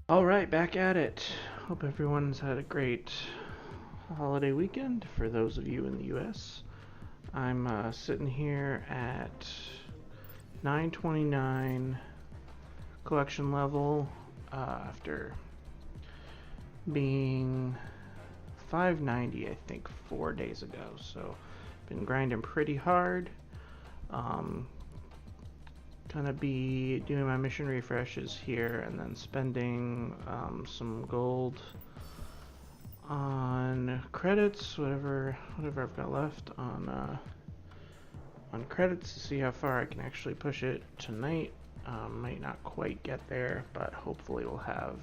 All right, back at it. Hope everyone's had a great holiday weekend for those of you in the US. I'm sitting here at 929 collection level after being 590, I think, 4 days ago. So, been grinding pretty hard. Um, Gonna be doing my mission refreshes here and then spending some gold on credits, whatever I've got left on credits to see how far I can actually push it tonight. Might not quite get there, but hopefully we'll have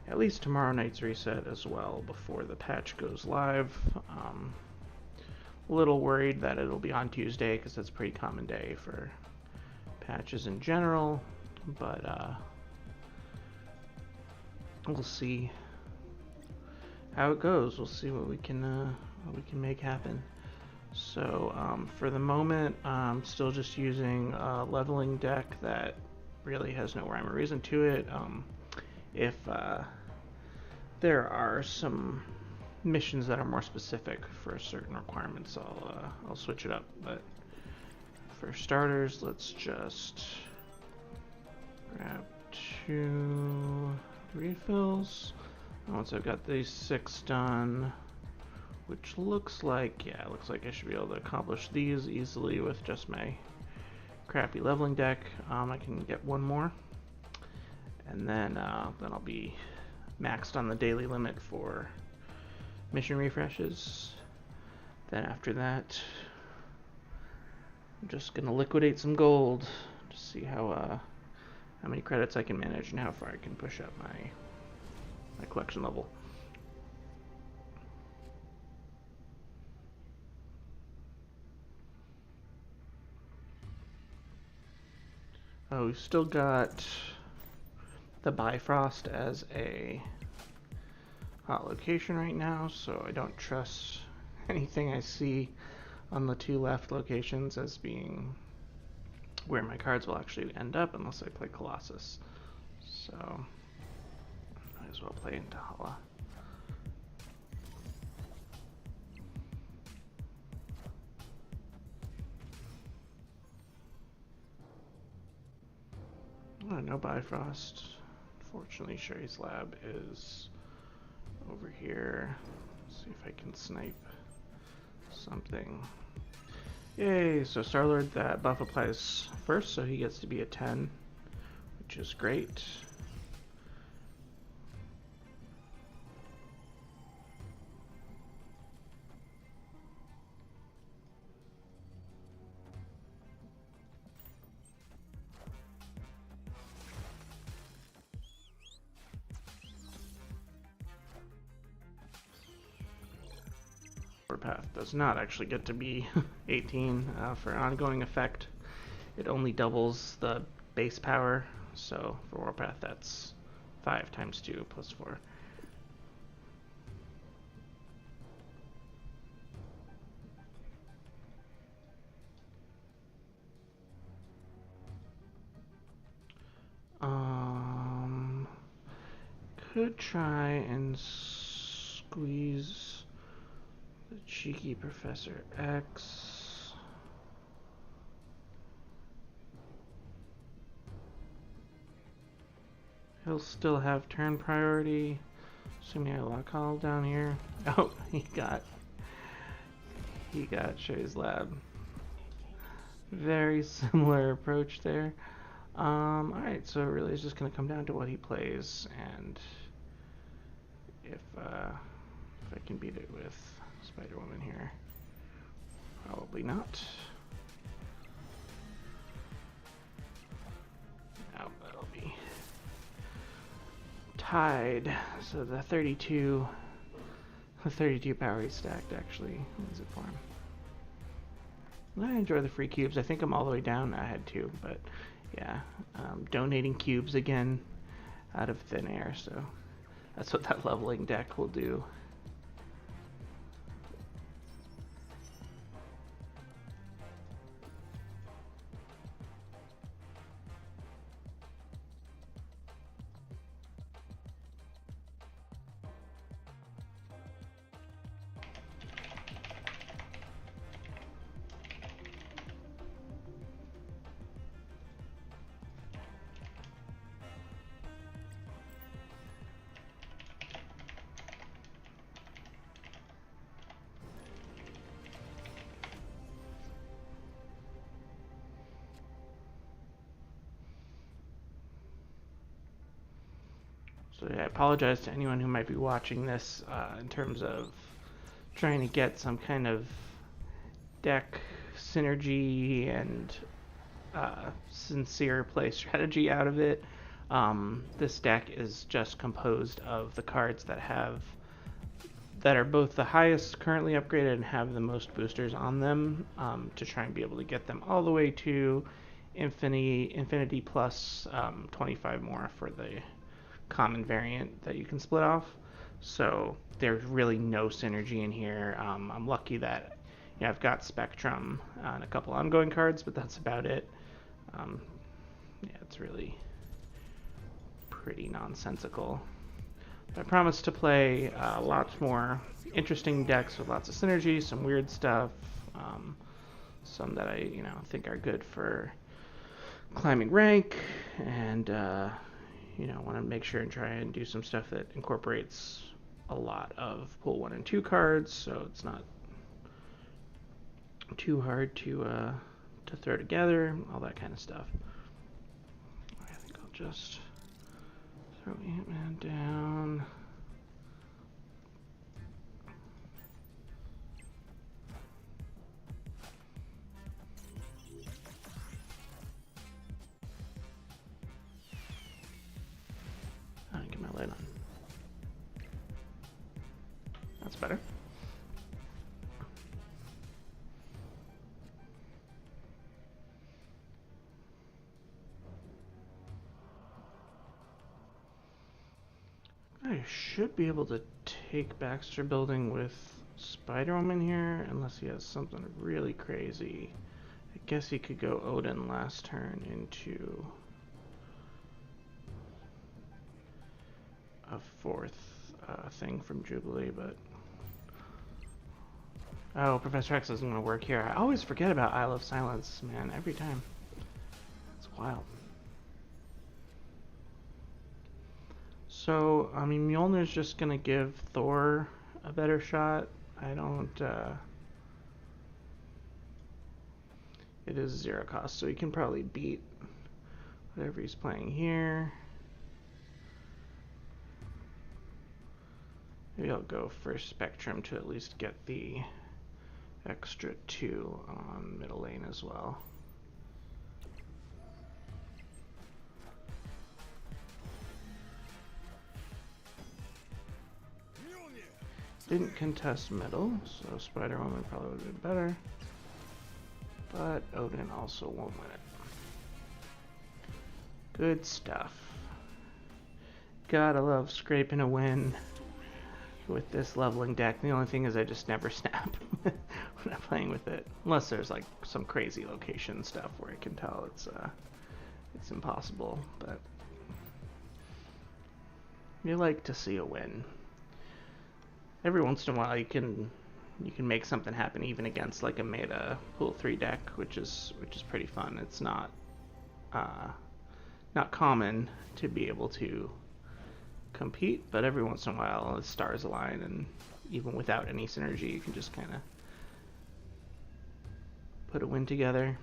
at least tomorrow night's reset as well before the patch goes live. A little worried that it'll be on Tuesday because that's a pretty common day for patches in general, but we'll see how it goes. We'll see what we can make happen. So for the moment, I'm still just using a leveling deck that really has no rhyme or reason to it. If there are some missions that are more specific for certain requirements, I'll switch it up. But for starters, let's just grab 2 refills. Once I've got these 6 done, which looks like I should be able to accomplish these easily with just my crappy leveling deck. I can get 1 more, and then I'll be maxed on the daily limit for mission refreshes. Then after that, I'm just gonna liquidate some gold to see how many credits I can manage and how far I can push up my collection level. Oh, we've still got the Bifrost as a hot location right now, so I don't trust anything I see on the 2 left locations as being where my cards will actually end up unless I play Colossus. So, might as well play into Hala. Oh, no Bifrost. Unfortunately, Sherry's lab is over here. Let's see if I can snipe something. Yay! So Starlord, that buff applies first, so he gets to be a 10, which is great. Path does not actually get to be 18 for an ongoing effect. It only doubles the base power, so for Warpath that's 5 times 2 plus 4. Could try and squeeze the cheeky Professor X. He'll still have turn priority, assuming I lock all down here. Oh, he got Shay's lab. Very similar approach there. Alright, so really it's just going to come down to what he plays, and if I can beat it with Spider-Woman here. Probably not. No, that'll be tied. So the 32 power he stacked actually wins it for him. I enjoy the free cubes. I think I'm all the way down. I had 2, but yeah, donating cubes again out of thin air, so that's what that leveling deck will do. So yeah, I apologize to anyone who might be watching this in terms of trying to get some kind of deck synergy and sincere play strategy out of it. This deck is just composed of the cards that are both the highest currently upgraded and have the most boosters on them, to try and be able to get them all the way to infinity plus 25 more for the common variant that you can split off. So there's really no synergy in here. I'm lucky that I've got Spectrum and a couple ongoing cards, but that's about it. Yeah, it's really pretty nonsensical. But I promise to play lots more interesting decks with lots of synergy, some weird stuff, some that I think are good for climbing rank, and want to make sure and try and do some stuff that incorporates a lot of pool 1 and 2 cards, so it's not too hard to throw together, all that kind of stuff. I think I'll just throw Ant-Man down. I can get my light on. That's better. I should be able to take Baxter Building with Spider-Woman here, unless he has something really crazy. I guess he could go Odin last turn into a 4th thing from Jubilee, but... Oh, Professor X isn't going to work here. I always forget about Isle of Silence, man, every time. It's wild. So, I mean, Mjolnir's just going to give Thor a better shot. I don't... It is 0 cost, so he can probably beat whatever he's playing here. Maybe I'll go for Spectrum to at least get the extra 2 on middle lane as well. Didn't contest middle, so Spider-Woman probably would have been better. But Odin also won't win it. Good stuff. Gotta love scraping a win with this leveling deck. The only thing is I just never snap when I'm playing with it. Unless there's like some crazy location stuff where I can tell it's impossible. But you like to see a win. Every once in a while you can make something happen even against like a meta pool 3 deck, which is pretty fun. It's not common to be able to compete, but every once in a while the stars align, and even without any synergy you can just kind of put a win together.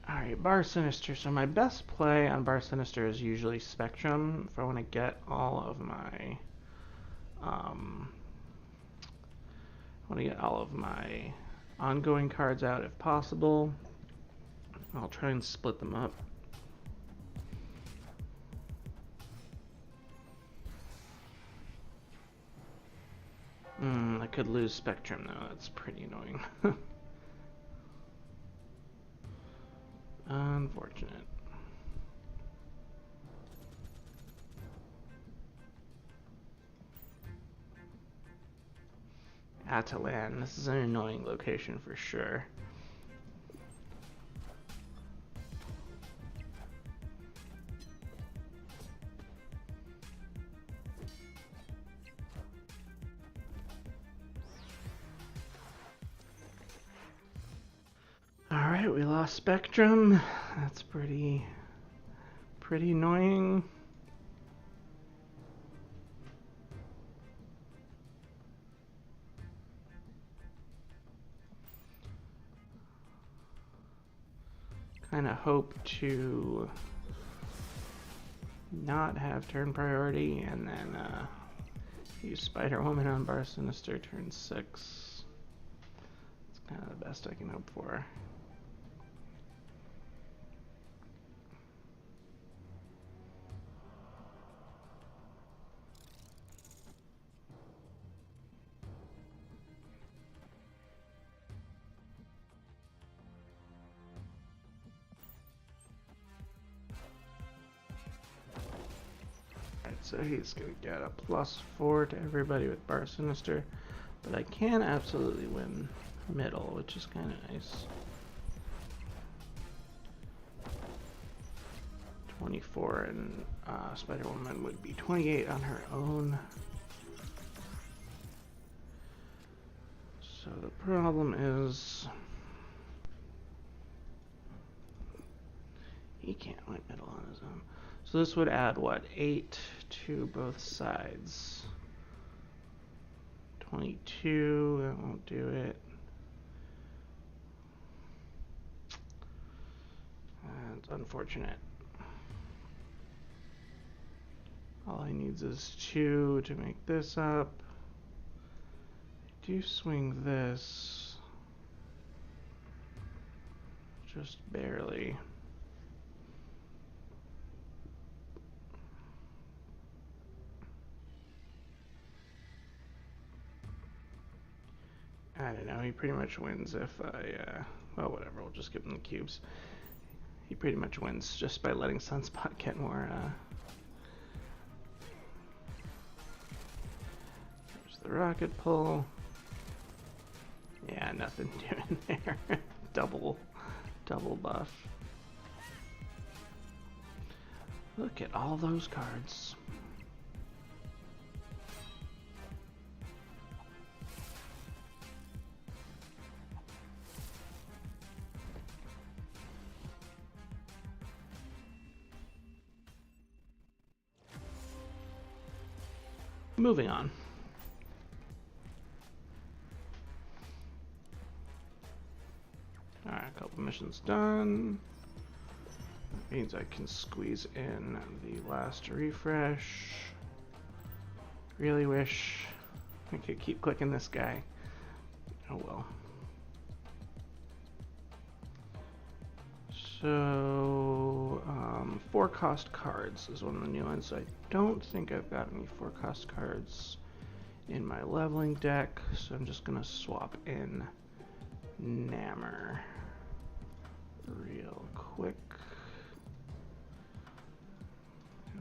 Alright, Bar Sinister. So my best play on Bar Sinister is usually Spectrum if I want to get all of my ongoing cards out if possible. I'll try and split them up. I could lose Spectrum though, that's pretty annoying. Unfortunate. Atalan, this is an annoying location for sure. Alright, we lost Spectrum. That's pretty annoying. Kind of hope to not have turn priority, and then use Spider-Woman on Bar Sinister turn 6. It's kind of the best I can hope for. So he's going to get a +4 to everybody with Bar Sinister. But I can absolutely win middle, which is kind of nice. 24 and Spider-Woman would be 28 on her own. So the problem is he can't win middle on his own. So this would add, what, 8 to both sides. 22, that won't do it. That's unfortunate. All he needs is 2 to make this up. I do swing this. Just barely. I don't know, he pretty much wins if I, well, whatever, we'll just give him the cubes. He pretty much wins just by letting Sunspot get more, There's the rocket pull. Yeah, nothing doing there. double buff. Look at all those cards. Moving on. Alright, a couple missions done. That means I can squeeze in the last refresh. Really wish I could keep clicking this guy. Oh well. So, 4-cost cards is one of the new ones. I don't think I've got any 4-cost cards in my leveling deck, so I'm just gonna swap in Nammer real quick.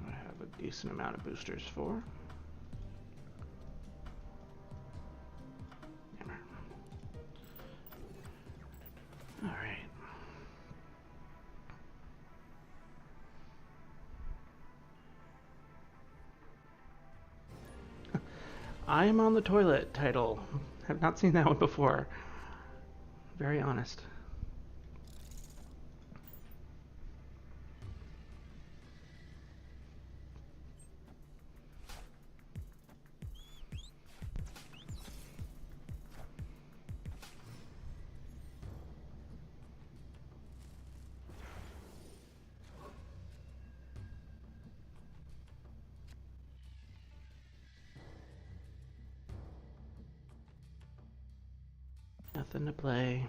I have a decent amount of boosters for. Nammer. All right. I am on the toilet title. Have not seen that one before. Very honest. Nothing to play.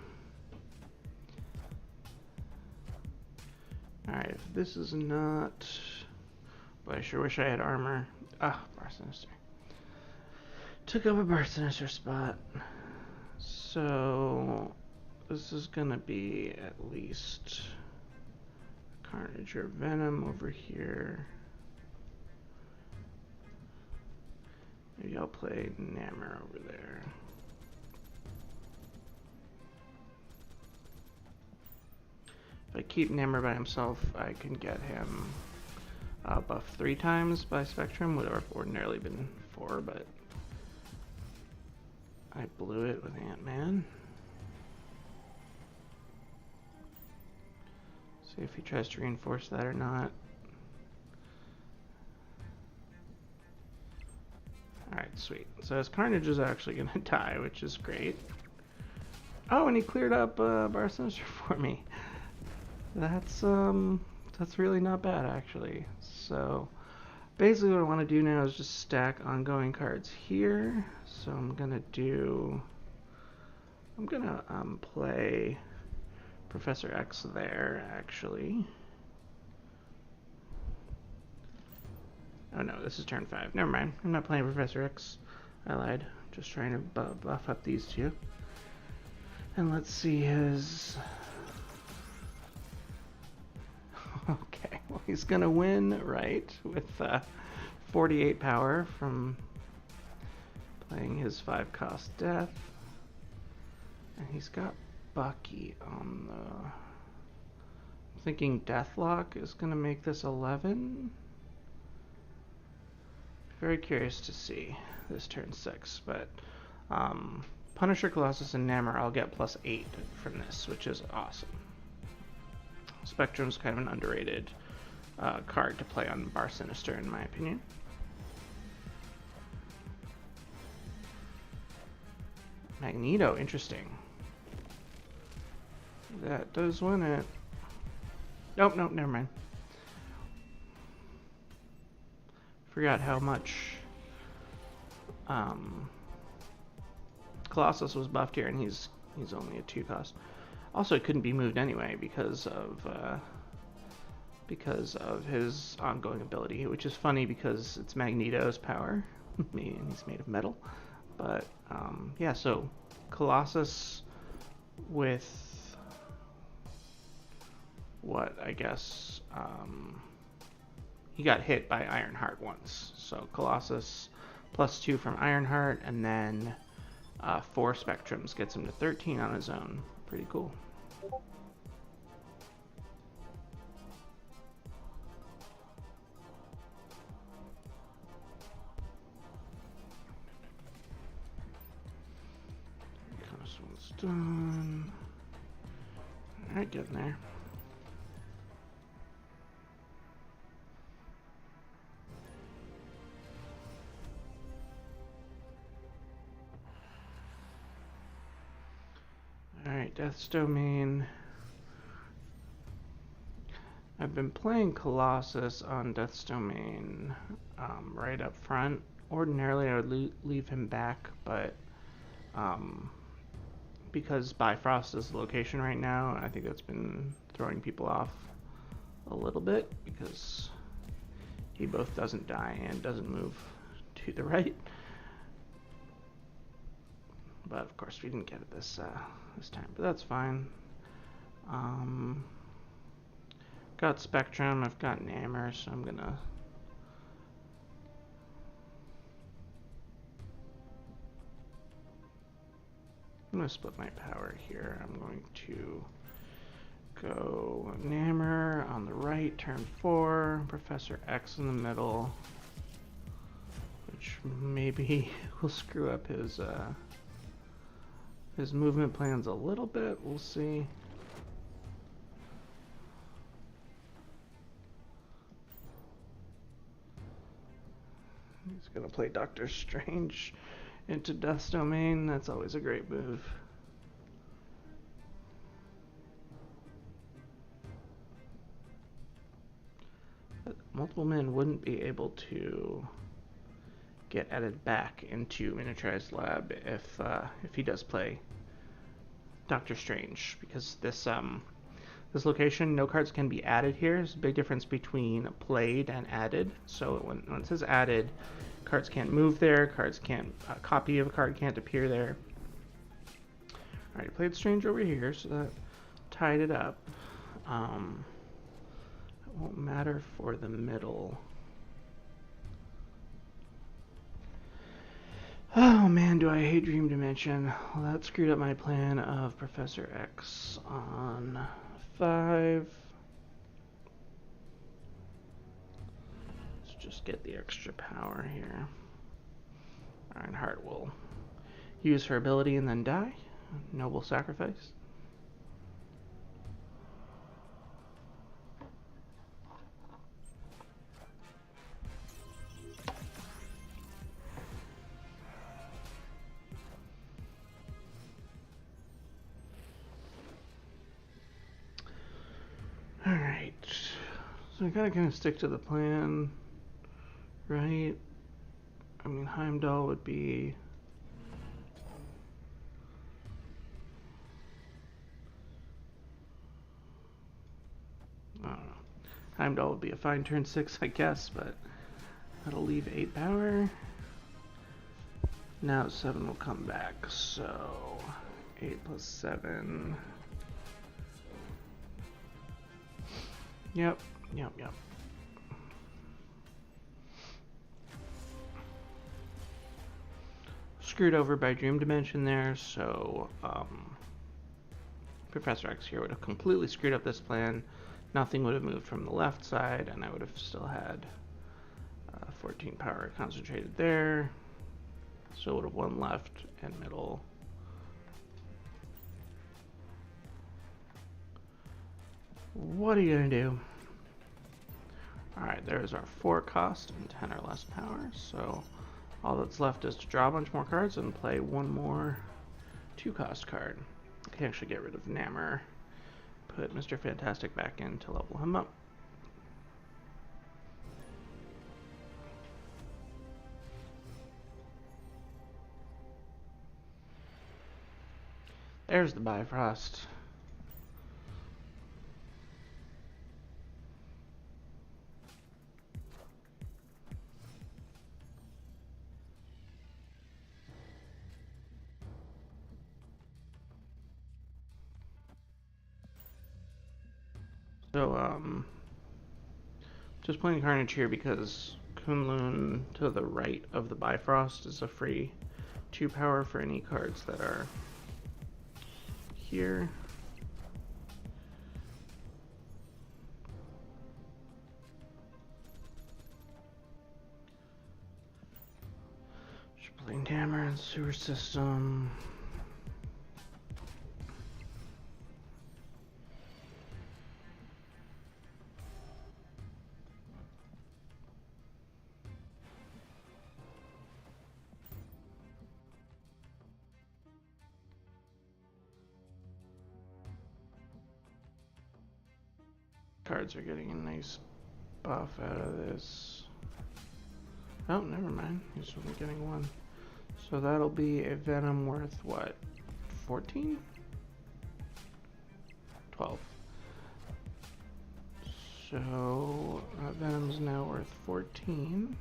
Alright, if this is not... But I sure wish I had armor. Ah, Bar Sinister. Took up a Bar Sinister spot. So... This is gonna be at least... Carnage or Venom over here. Maybe I'll play Nammer over there. If I keep Nammer by himself, I can get him buffed 3 times by Spectrum. Would have ordinarily been 4, but I blew it with Ant-Man. See if he tries to reinforce that or not. Alright, sweet. So his Carnage is actually going to die, which is great. Oh, and he cleared up Bar Sinister for me. That's really not bad, actually. So Basically what I want to do now is just stack ongoing cards here. So I'm gonna play Professor X there, actually. Oh no, this is turn 5. Never mind. I'm not playing Professor X. I lied. Just trying to buff up these two. And let's see his... Okay, well he's gonna win, right? With 48 power from playing his 5-cost death. And he's got Bucky on the... I'm thinking Deathlock is gonna make this 11. Very curious to see this turn 6, but Punisher, Colossus, and Namor I'll get +8 from this, which is awesome. Spectrum's kind of an underrated card to play on Bar Sinister, in my opinion. Magneto, interesting. That does win it. Nope, never mind. Forgot how much Colossus was buffed here, and he's only a 2-cost. Also, it couldn't be moved anyway because of his ongoing ability, which is funny because it's Magneto's power, and he's made of metal. But yeah, so Colossus with what I guess he got hit by Ironheart once. So Colossus +2 from Ironheart, and then 4 Spectrums gets him to 13 on his own. Pretty cool. This one's done. Alright, getting there. Alright, Death's Domain. I've been playing Colossus on Death's Domain right up front. Ordinarily I would leave him back, but because Bifrost is the location right now, I think that's been throwing people off a little bit because he both doesn't die and doesn't move to the right. But of course we didn't get it this time, but that's fine. Got Spectrum, I've got Namor, so I'm gonna split my power here. I'm going to go Namor on the right, turn 4, Professor X in the middle, which maybe will screw up his movement plans a little bit. We'll see. He's gonna play Doctor Strange into Death's Domain. That's always a great move. But multiple men wouldn't be able to get added back into Miniaturized Lab if he does play Doctor Strange, because this location, no cards can be added here. There's a big difference between played and added. So when it says added, cards can't move there, cards can't, a copy of a card can't appear there. Alright, played Strange over here, so that tied it up. It won't matter for the middle. Oh man, do I hate Dream Dimension. Well, that screwed up my plan of Professor X on 5. Let's just get the extra power here. Ironheart will use her ability and then die. Noble sacrifice. Alright, so I gotta kind of stick to the plan. right? I mean, Heimdall would be... I don't know. Heimdall would be a fine turn 6, I guess, but that'll leave 8 power. Now 7 will come back, so 8 plus 7. Yep. Screwed over by Dream Dimension there, so Professor X here would have completely screwed up this plan. Nothing would have moved from the left side, and I would have still had 14 power concentrated there. So it would have one left and middle. What are you gonna do? Alright, there's our 4 cost and 10 or less power, so all that's left is to draw a bunch more cards and play one more 2 cost card. I can actually get rid of Nammer, put Mr. Fantastic back in to level him up. There's the Bifrost. So, just playing Carnage here because Kunlun to the right of the Bifrost is a free 2 power for any cards that are here. Just playing Hammer and Sewer System. Cards are getting a nice buff out of this. Oh, never mind. He's only getting 1. So that'll be a Venom worth what? 14? 12. So Venom's now worth 14.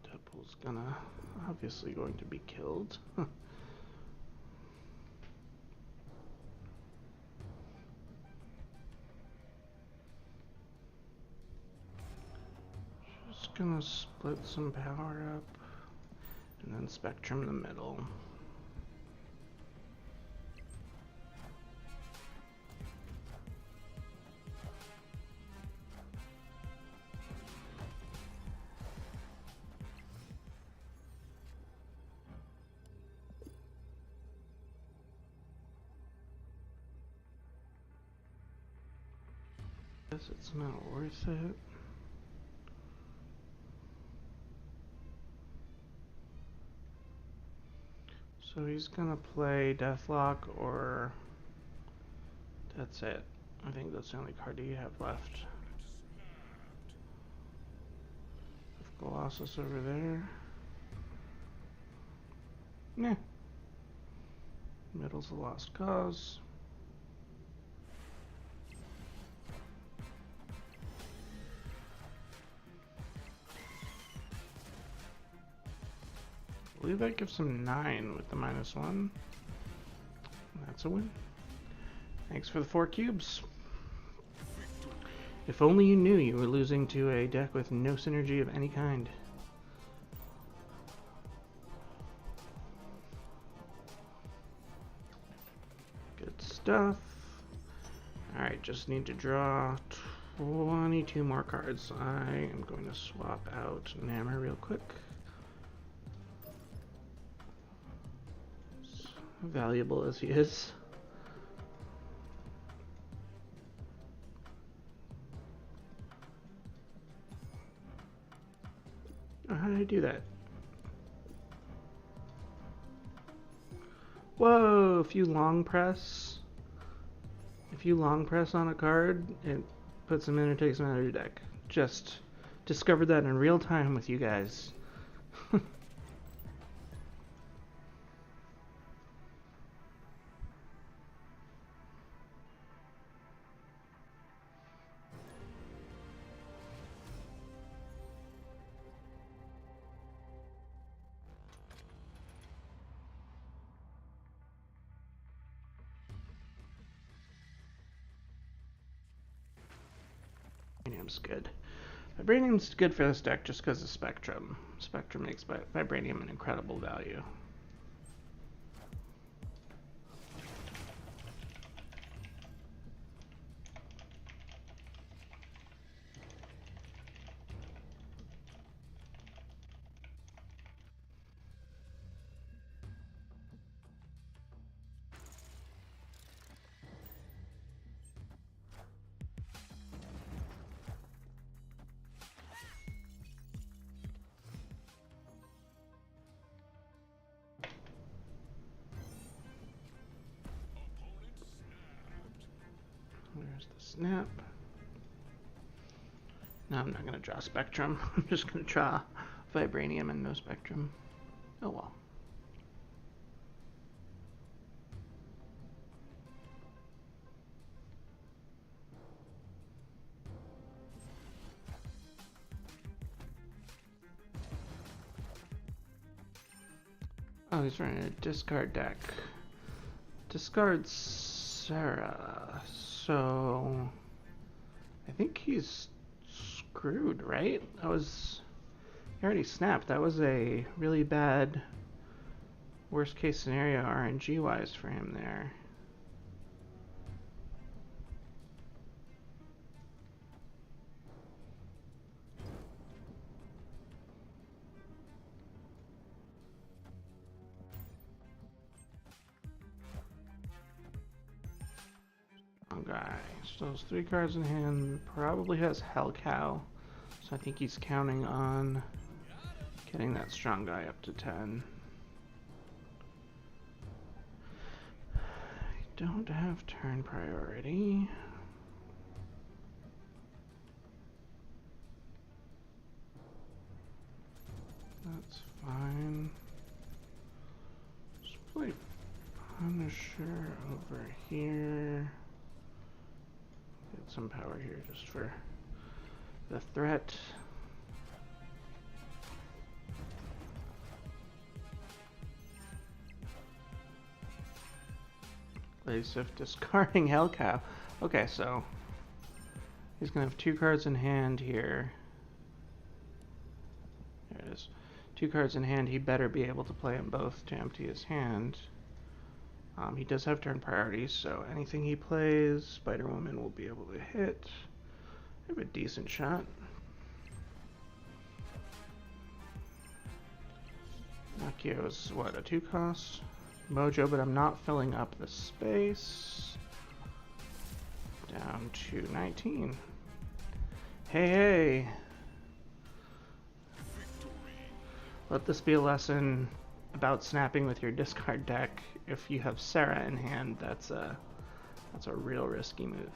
Deadpool's obviously going to be killed. Just gonna split some power up and then Spectrum in the middle. Guess it's not worth it. So he's gonna play Deathlock, or that's it. I think that's the only card you have left. Colossus over there. Nah. Middle's a lost cause. I believe that gives him 9 with the -1. That's a win. Thanks for the 4 cubes. If only you knew you were losing to a deck with no synergy of any kind. Good stuff. Alright, just need to draw 22 more cards. I am going to swap out Nammer real quick. As valuable as he is. Oh, how did I do that? Whoa, a few long press. if you long press on a card, it puts them in or takes them out of your deck. Just discovered that in real time with you guys. Vibranium's good. Vibranium's good for this deck just because of Spectrum. Spectrum makes Vibranium an incredible value. There's the snap. No, I'm not going to draw Spectrum. I'm just going to draw Vibranium and no Spectrum. Oh well. Oh, he's running a discard deck. Discard Sarah. So I think he's screwed, right? He already snapped. That was a really bad worst case scenario RNG wise for him there. Guy still has 3 cards in hand, probably has Hell Cow, so I think he's counting on getting that strong guy up to 10. I don't have turn priority. That's fine. Let's play Punisher over here. Get some power here just for the threat. Lasif discarding Hellcow. Okay, so he's gonna have 2 cards in hand here. There it is. 2 cards in hand. He better be able to play them both to empty his hand. He does have turn priorities, so anything he plays, Spider-Woman will be able to hit. I have a decent shot. Nakio's what, a 2 cost? Mojo, but I'm not filling up the space. Down to 19. Hey, hey! Let this be a lesson about snapping with your discard deck. If you have Sarah in hand, that's a real risky move.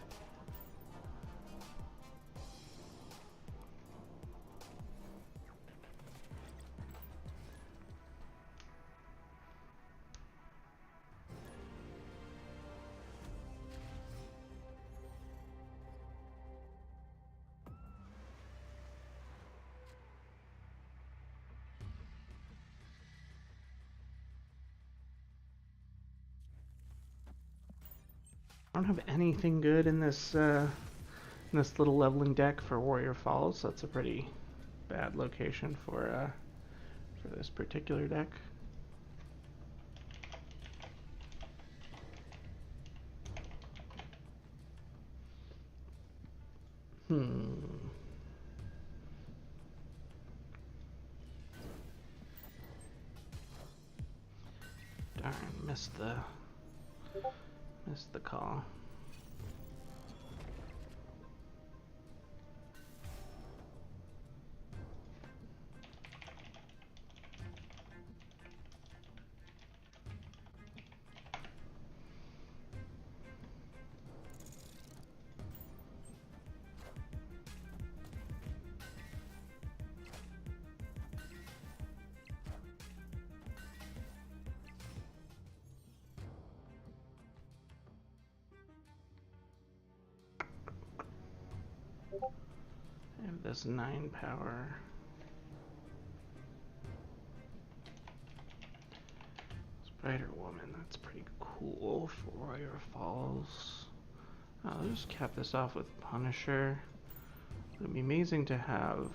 I don't have anything good in this little leveling deck for Warrior Falls. That's a pretty bad location for this particular deck. Darn, missed the call. I have this 9 power. Spider Woman, that's pretty cool for Warrior Falls. I'll just cap this off with Punisher. It would be amazing to have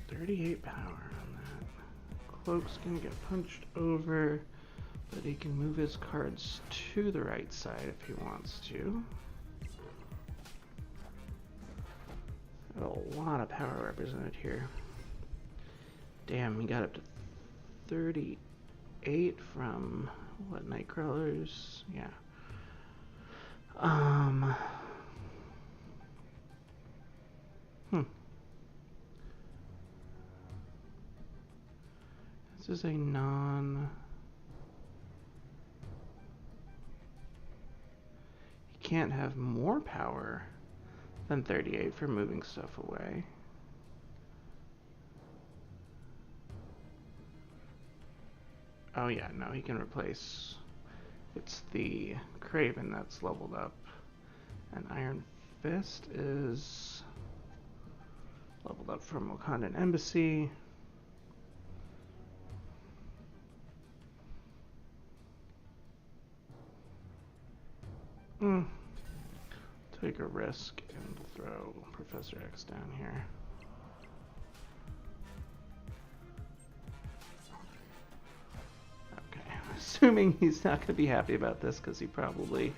38 power on that. Cloak's gonna get punched over, but he can move his cards to the right side if he wants to. Got a lot of power represented here. Damn, he got up to 38 from what, Nightcrawlers? Yeah. This is a non... He can't have more power than 38 for moving stuff away. Oh yeah, no, he can replace... It's the Craven that's leveled up. And Iron Fist is leveled up from Wakandan Embassy. Take a risk and throw Professor X down here. Okay, assuming he's not going to be happy about this because he probably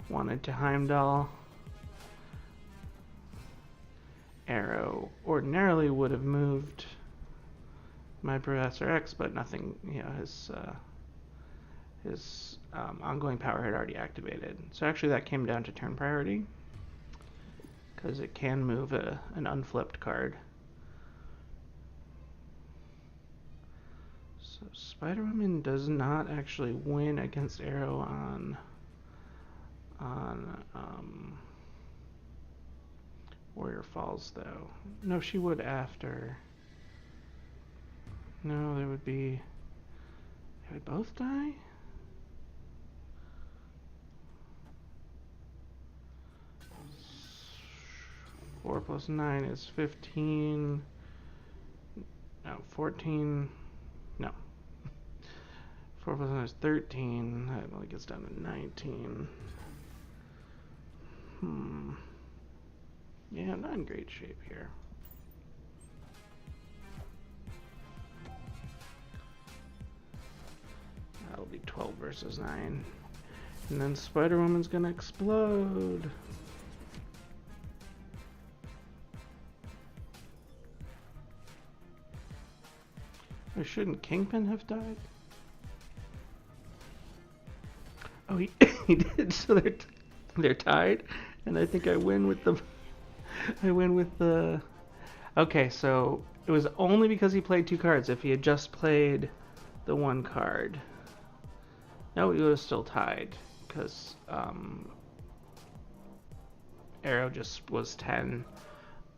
wanted to Heimdall. Arrow ordinarily would have moved my Professor X, but nothing, you know, his ongoing power had already activated. So actually that came down to turn priority, because it can move an unflipped card. So Spider-Woman does not actually win against Arrow on Warrior Falls, though. No, she would after. No, they would be... They would both die? Four plus 9 is 15. No, 14. No. 4 plus 9 is 13. That only gets down to 19. Yeah, I'm not in great shape here. That'll be 12 versus 9. And then Spider-Woman's gonna explode. Or shouldn't Kingpin have died? Oh, he he did. So they're tied, and I think I win with the. I win with the. Okay, so it was only because he played 2 cards. If he had just played the 1 card, no, he would have still tied because Arrow just was 10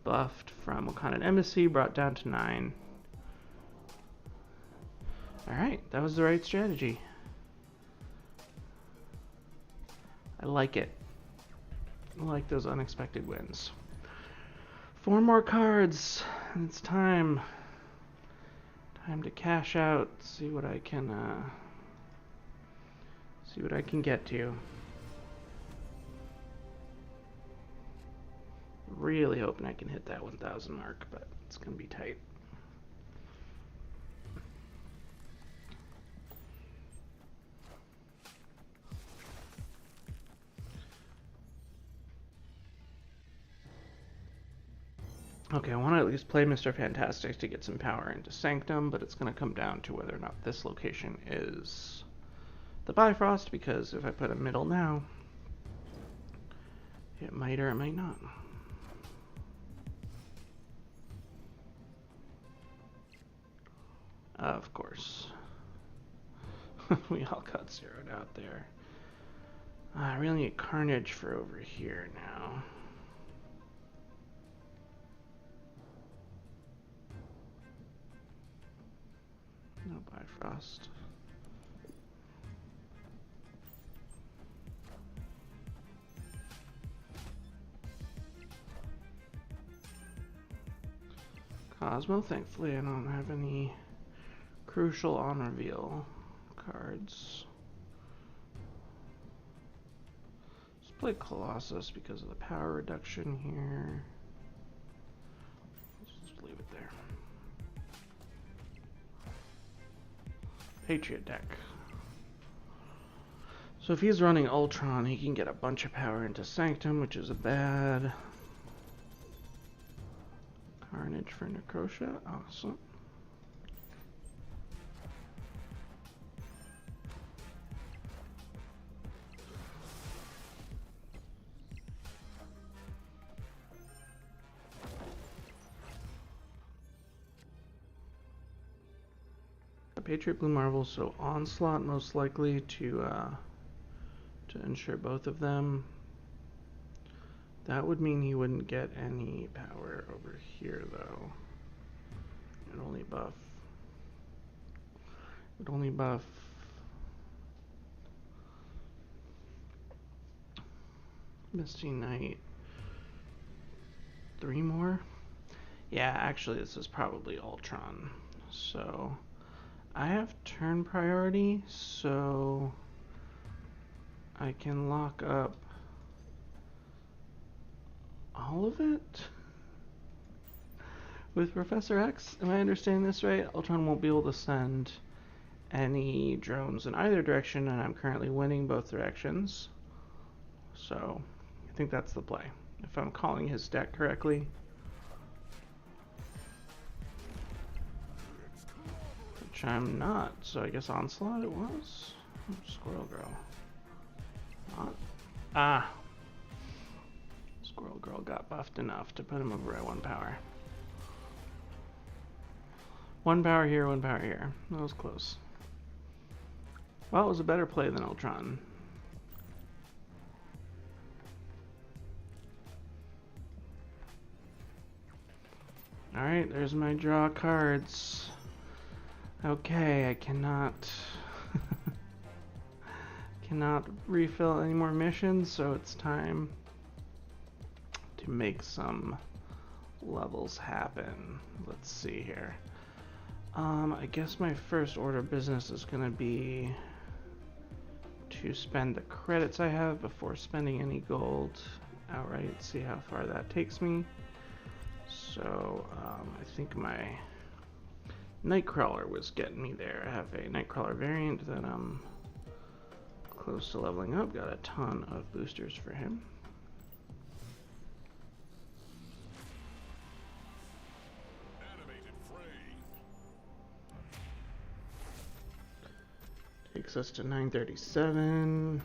buffed from Wakandan Embassy, brought down to 9. Alright, that was the right strategy. I like it. I like those unexpected wins. 4 more cards. It's time. Time to cash out. See what I can get to. Really hoping I can hit that 1,000 mark, but it's gonna be tight. Okay, I want to at least play Mr. Fantastic to get some power into Sanctum, but it's going to come down to whether or not this location is the Bifrost, because if I put a middle now, it might or it might not. Of course. We all got zeroed out there. I really need Carnage for over here now. No Bifrost. Cosmo. Thankfully, I don't have any crucial on reveal cards. Let's play Colossus because of the power reduction here. Let's just leave it there. Patriot deck. So if he's running Ultron, he can get a bunch of power into Sanctum, which is a bad. Carnage for Necrosha, awesome. A Patriot Blue Marvel, so Onslaught most likely to ensure both of them. That would mean he wouldn't get any power over here, though. It would only buff Misty Knight. 3 more? Yeah, actually this is probably Ultron. So I have turn priority, so I can lock up all of it with Professor X. Am I understanding this right? Ultron won't be able to send any drones in either direction, and I'm currently winning both directions. So I think that's the play, if I'm calling his deck correctly. Which I'm not, so I guess Onslaught it was? Squirrel Girl. Not. Ah! Squirrel Girl got buffed enough to put him over at 1 power. 1 power here, 1 power here. That was close. Well, it was a better play than Ultron. Alright, there's my draw cards. Okay, I cannot refill any more missions, so it's time to make some levels happen. Let's see here. I guess my first order of business is gonna be to spend the credits I have before spending any gold outright. See how far that takes me. So I think my Nightcrawler was getting me there. I have a Nightcrawler variant that I'm close to leveling up. Got a ton of boosters for him. Takes us to 937.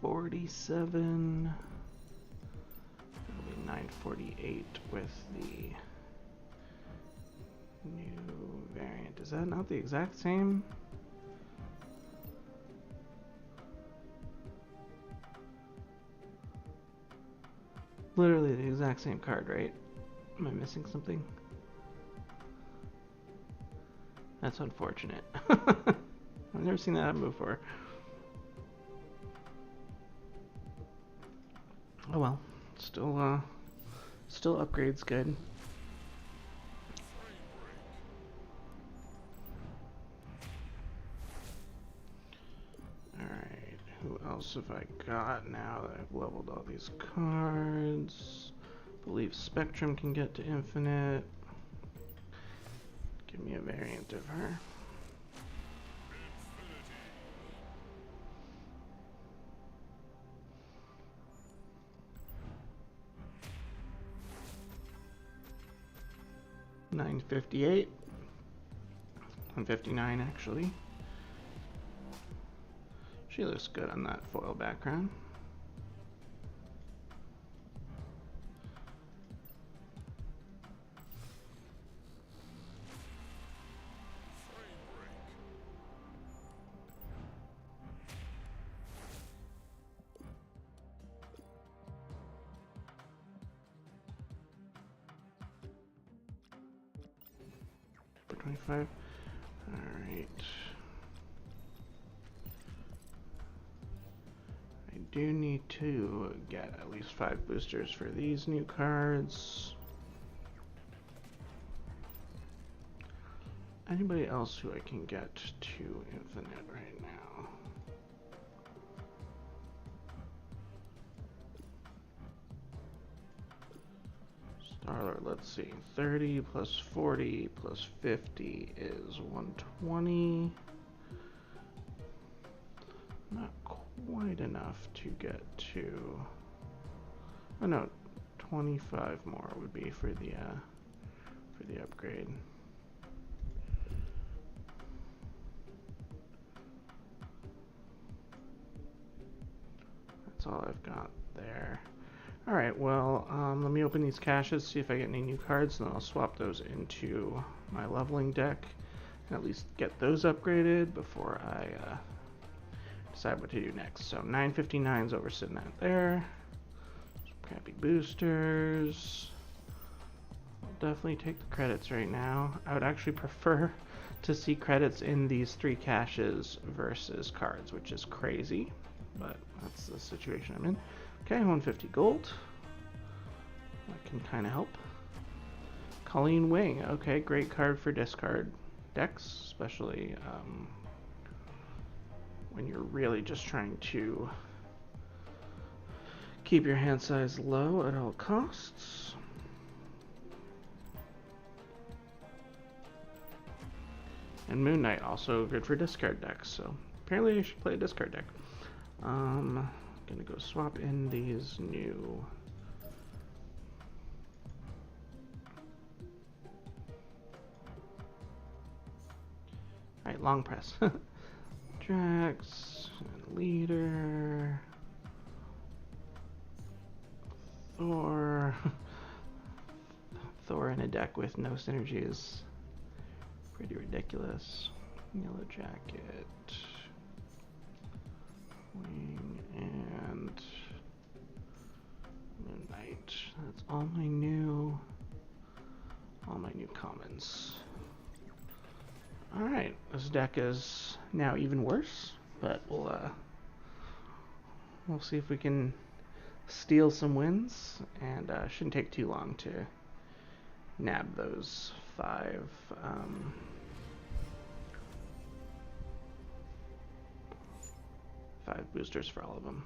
$947. It'll be 948 with the new variant. Is that not the exact same? Literally the exact same card, right? Am I missing something? That's unfortunate. I've never seen that happen before. Oh well, still upgrades good. Alright, who else have I got now that I've leveled all these cards? I believe Spectrum can get to infinite. Give me a variant of her. $958. $159 actually. She looks good on that foil background. 25. Alright. I do need to get at least 5 boosters for these new cards. Anybody else who I can get to infinite right now? Starlord, let's see. 30 plus 40 plus 50 is 120. Not quite enough to get to... Oh no, 25 more would be for the upgrade. That's all I've got there. Alright, well, let me open these caches, see if I get any new cards, and then I'll swap those into my leveling deck, and at least get those upgraded before I decide what to do next. So 959's over sitting out there. Some crappy boosters. I'll definitely take the credits right now. I would actually prefer to see credits in these 3 caches versus cards, which is crazy, but that's the situation I'm in. Okay, 150 gold. That can kind of help. Colleen Wing. Okay, great card for discard decks, especially when you're really just trying to keep your hand size low at all costs. And Moon Knight, also good for discard decks, so apparently I should play a discard deck. Gonna go swap in these new long press. Drax, and Leader, Thor. Thor in a deck with no synergy is pretty ridiculous. Yellow Jacket, Wing, and Moon Knight. That's all my new commons. Alright, this deck is now even worse, but we'll see if we can steal some wins, and shouldn't take too long to nab those 5 boosters for all of them.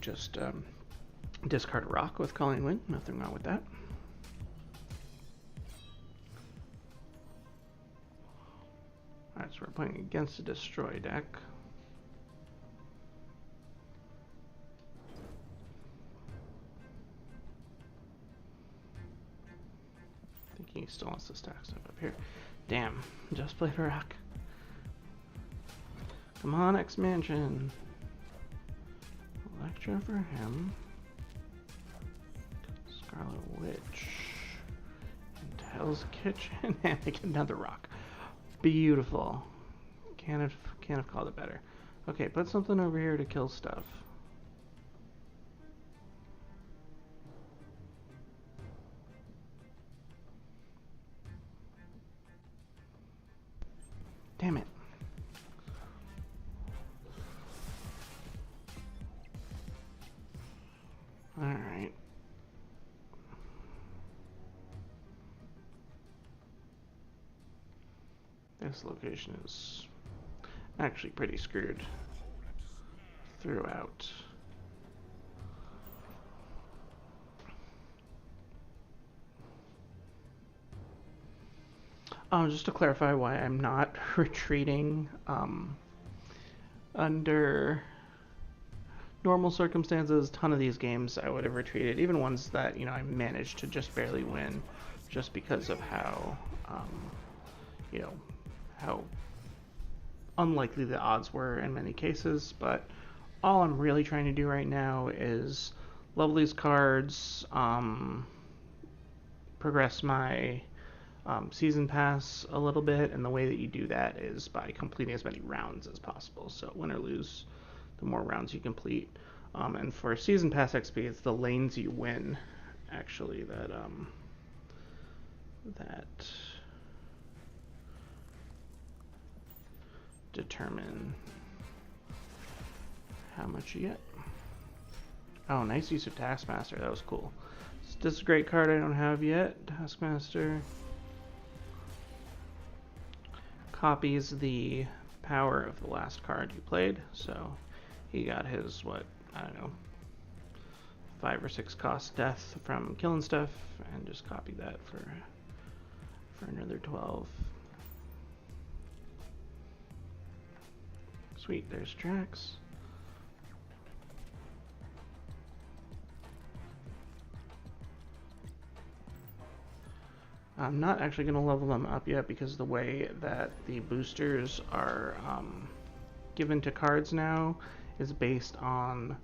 Just discard a rock with Colleen Wing, nothing wrong with that. Alright, so we're playing against a destroy deck. Thinking he still wants to stack stuff up here. Damn, just played a rock. Come on, X-Mansion. Electra for him. Scarlet Witch. And Hell's Kitchen. And I get another rock. Beautiful. Can't have called it better. Okay, put something over here to kill stuff. Damn it. Alright. This location is actually pretty screwed throughout. Just to clarify why I'm not retreating under normal circumstances, a ton of these games I would have retreated, even ones that, I managed to just barely win, just because of how, you know, how unlikely the odds were in many cases, but all I'm really trying to do right now is level these cards, progress my season pass a little bit, and the way that you do that is by completing as many rounds as possible. So win or lose, the more rounds you complete. And for season pass XP, it's the lanes you win, actually, that determine how much you get. Oh, nice use of Taskmaster. That was cool. This is a great card I don't have yet. Taskmaster copies the power of the last card you played. So he got his, what, I don't know, 5 or 6 cost death from killing stuff, and just copied that for another 12. Sweet, there's Drax. I'm not actually going to level them up yet because the way that the boosters are given to cards now is based on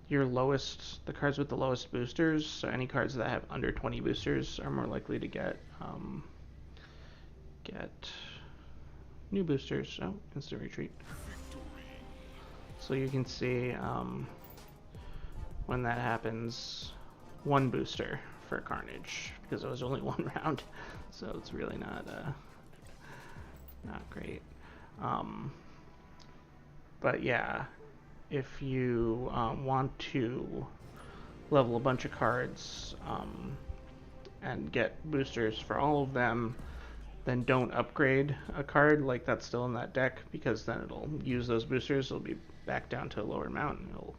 your lowest, the cards with the lowest boosters. So any cards that have under 20 boosters are more likely to get new boosters. Oh, instant retreat. So you can see when that happens, 1 booster for Carnage, because it was only 1 round, so it's really not great. But yeah, if you want to level a bunch of cards and get boosters for all of them, then don't upgrade a card like that's still in that deck, because then it'll use those boosters. It'll be back down to a lower amount, and it'll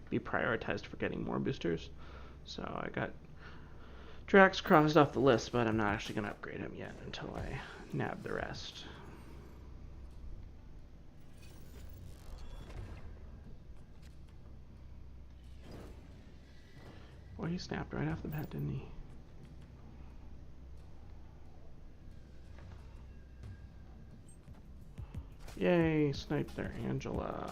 be prioritized for getting more boosters. So I got Drax crossed off the list, but I'm not actually going to upgrade him yet until I nab the rest. Boy, he snapped right off the bat, didn't he? Yay, snipe there, Angela.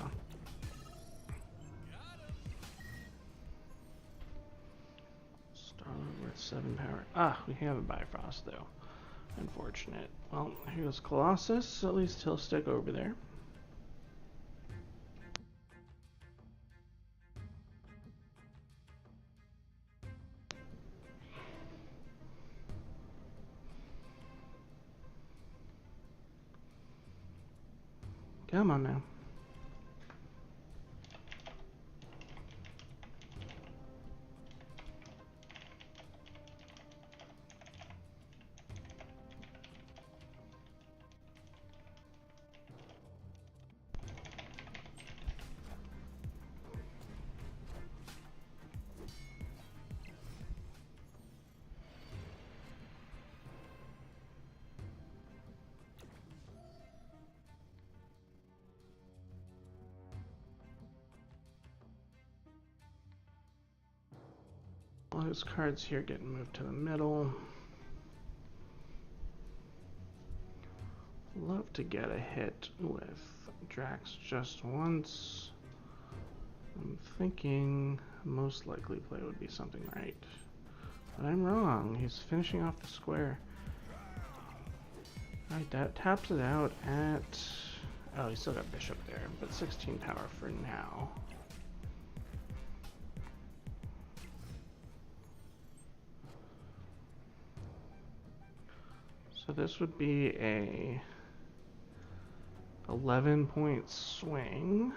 Starlord with 7 power. Ah, we have a Bifrost though. Unfortunate. Well, here goes Colossus. At least he'll stick over there. Come on now. All those cards here getting moved to the middle. Love to get a hit with Drax just once. I'm thinking most likely play would be something right. But I'm wrong. He's finishing off the square. Alright, that taps it out at... Oh, he's still got Bishop there, but 16 power for now. So this would be a 11-point swing.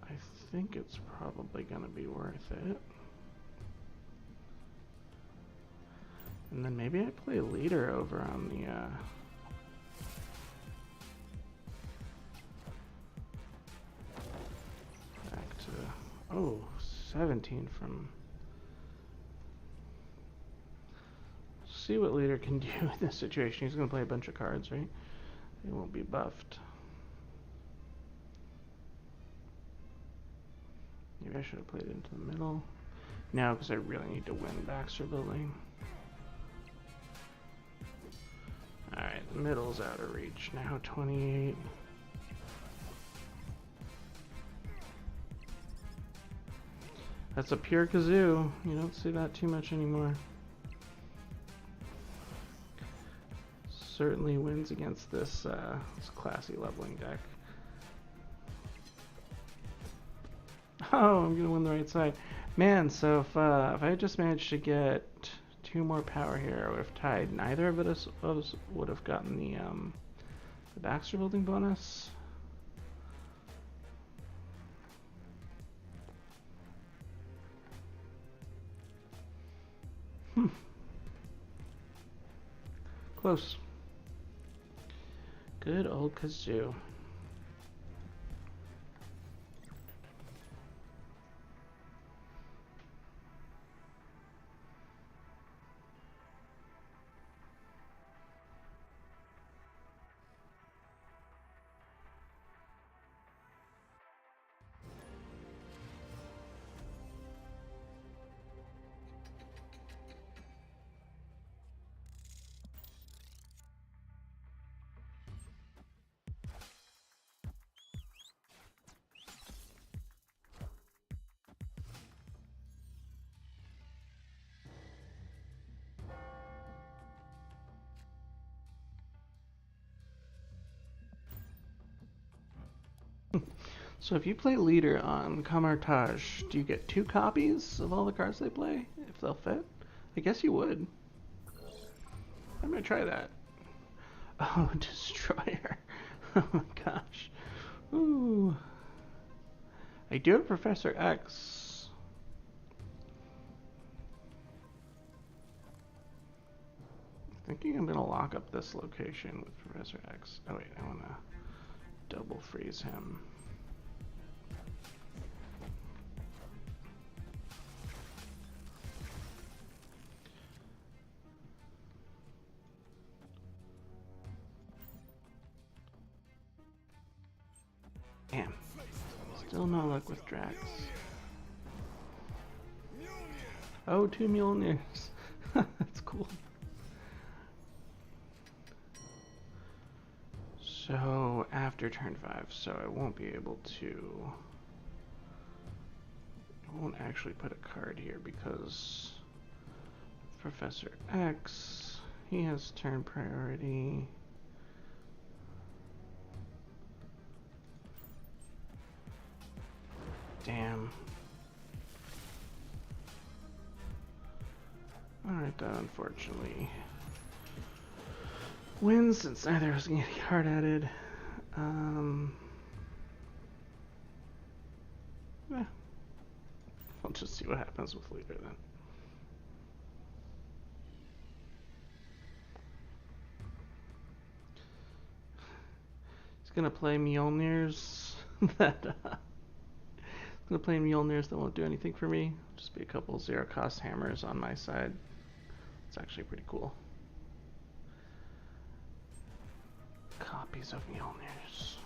I think it's probably going to be worth it. And then maybe I play leader over on the back to 17 from... See what leader can do in this situation. He's going to play a bunch of cards, right? He won't be buffed. Maybe I should have played into the middle. No, because I really need to win Baxter Building. middle's out of reach. Now 28. That's a pure kazoo. You don't see that too much anymore. Certainly wins against this classy leveling deck. Oh, I'm gonna win the right side. Man, so if I had just managed to get 2 more power here, I would have tied. Neither of us would have gotten the Baxter building bonus. Close. Good old kazoo. So if you play leader on Kamartaj, do you get 2 copies of all the cards they play, if they'll fit? I guess you would. I'm gonna try that. Oh, Destroyer. Oh my gosh. Ooh. I do have Professor X. I'm thinking I'm gonna lock up this location with Professor X. Oh wait, I wanna double freeze him. Damn. Still no luck with Drax. Oh, 2 Mjolnirs. That's cool. So, after turn 5, so I won't be able to... I won't actually put a card here because Professor X, he has turn priority. Damn. Alright, that unfortunately wins since neither of us can get a card added. Yeah. I'll just see what happens with leader then. He's gonna play Mjolnirs that gonna play Mjolnirs that won't do anything for me. Just be a couple 0-cost hammers on my side. It's actually pretty cool. Copies of Mjolnirs.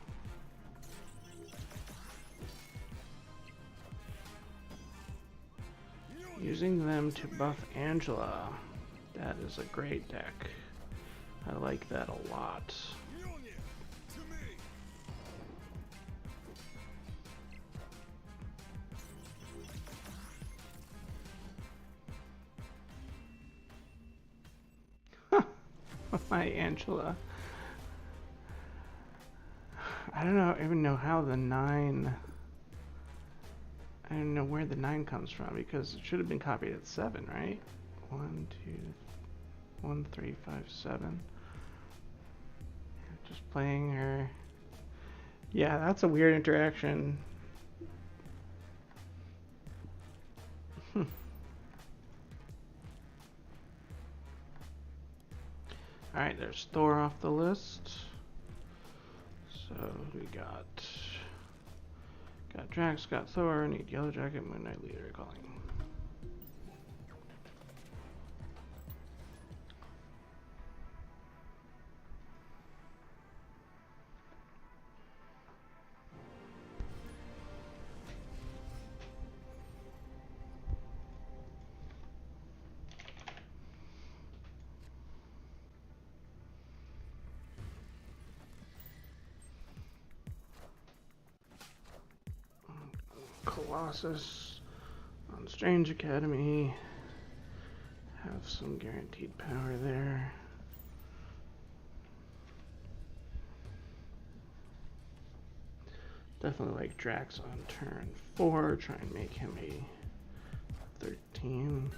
Using them to buff Angela. That is a great deck. I like that a lot. My Angela. I don't even know how the 9... I don't know where the 9 comes from because it should have been copied at 7, right? 1, 2, 1, 3, 5, 7. Just playing her. Yeah, that's a weird interaction. Alright, there's Thor off the list. So we got Drax, got Thor, need Yellow Jacket, Moon Knight, Leader calling. Colossus on Strange Academy. Have some guaranteed power there. Definitely like Drax on turn 4. Try and make him a 13.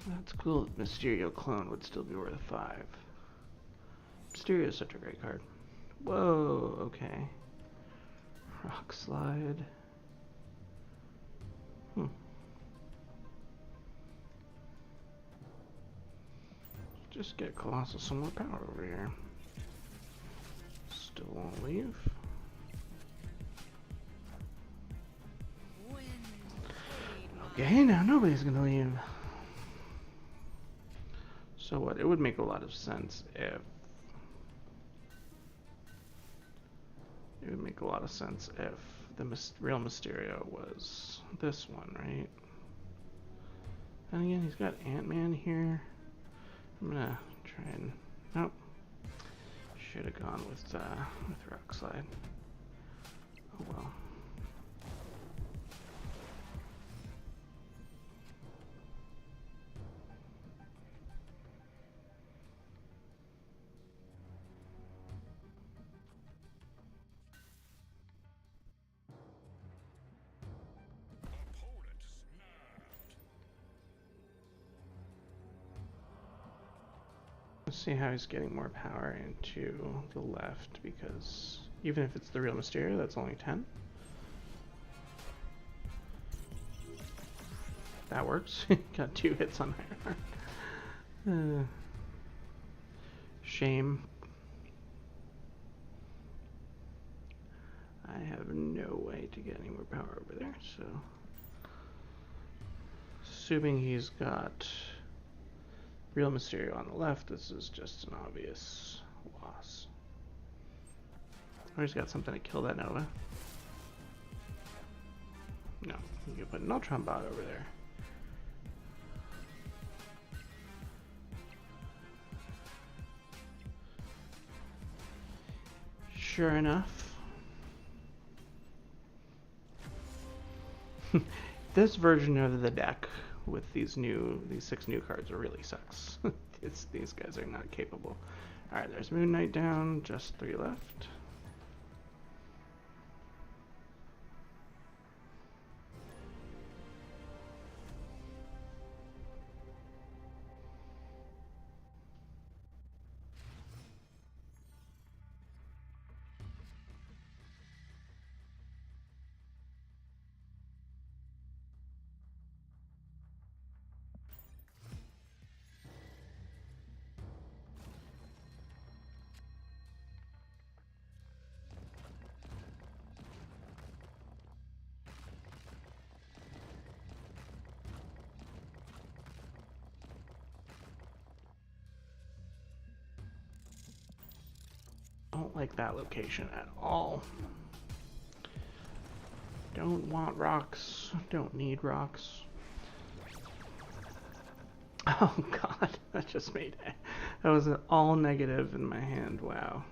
That's cool. Mysterio clone would still be worth 5. Mysterio is such a great card. Whoa, okay. Rock Slide. Just get Colossus some more power over here. Still won't leave. Okay, now nobody's gonna leave. So what? It would make a lot of sense if... It would make a lot of sense if the real Mysterio was this one, right? And again, he's got Ant-Man here. I'm gonna try and... Nope. Should have gone with Rock Slide. Oh well. Let's see how he's getting more power into the left, because even if it's the real Mysterio, that's only 10. That works. Got 2 hits on Ironheart. Shame. I have no way to get any more power over there, so... Assuming he's got real Mysterio on the left, this is just an obvious loss. Or he's got something to kill that Nova. No, you can put an Ultron bot over there. Sure enough. This version of the deck with these 6 new cards really sucks. These guys are not capable. Alright, there's Moon Knight down, just 3 left. Don't like that location at all. Don't want rocks. Don't need rocks. Oh god, that just made it. That was an all negative in my hand. Wow.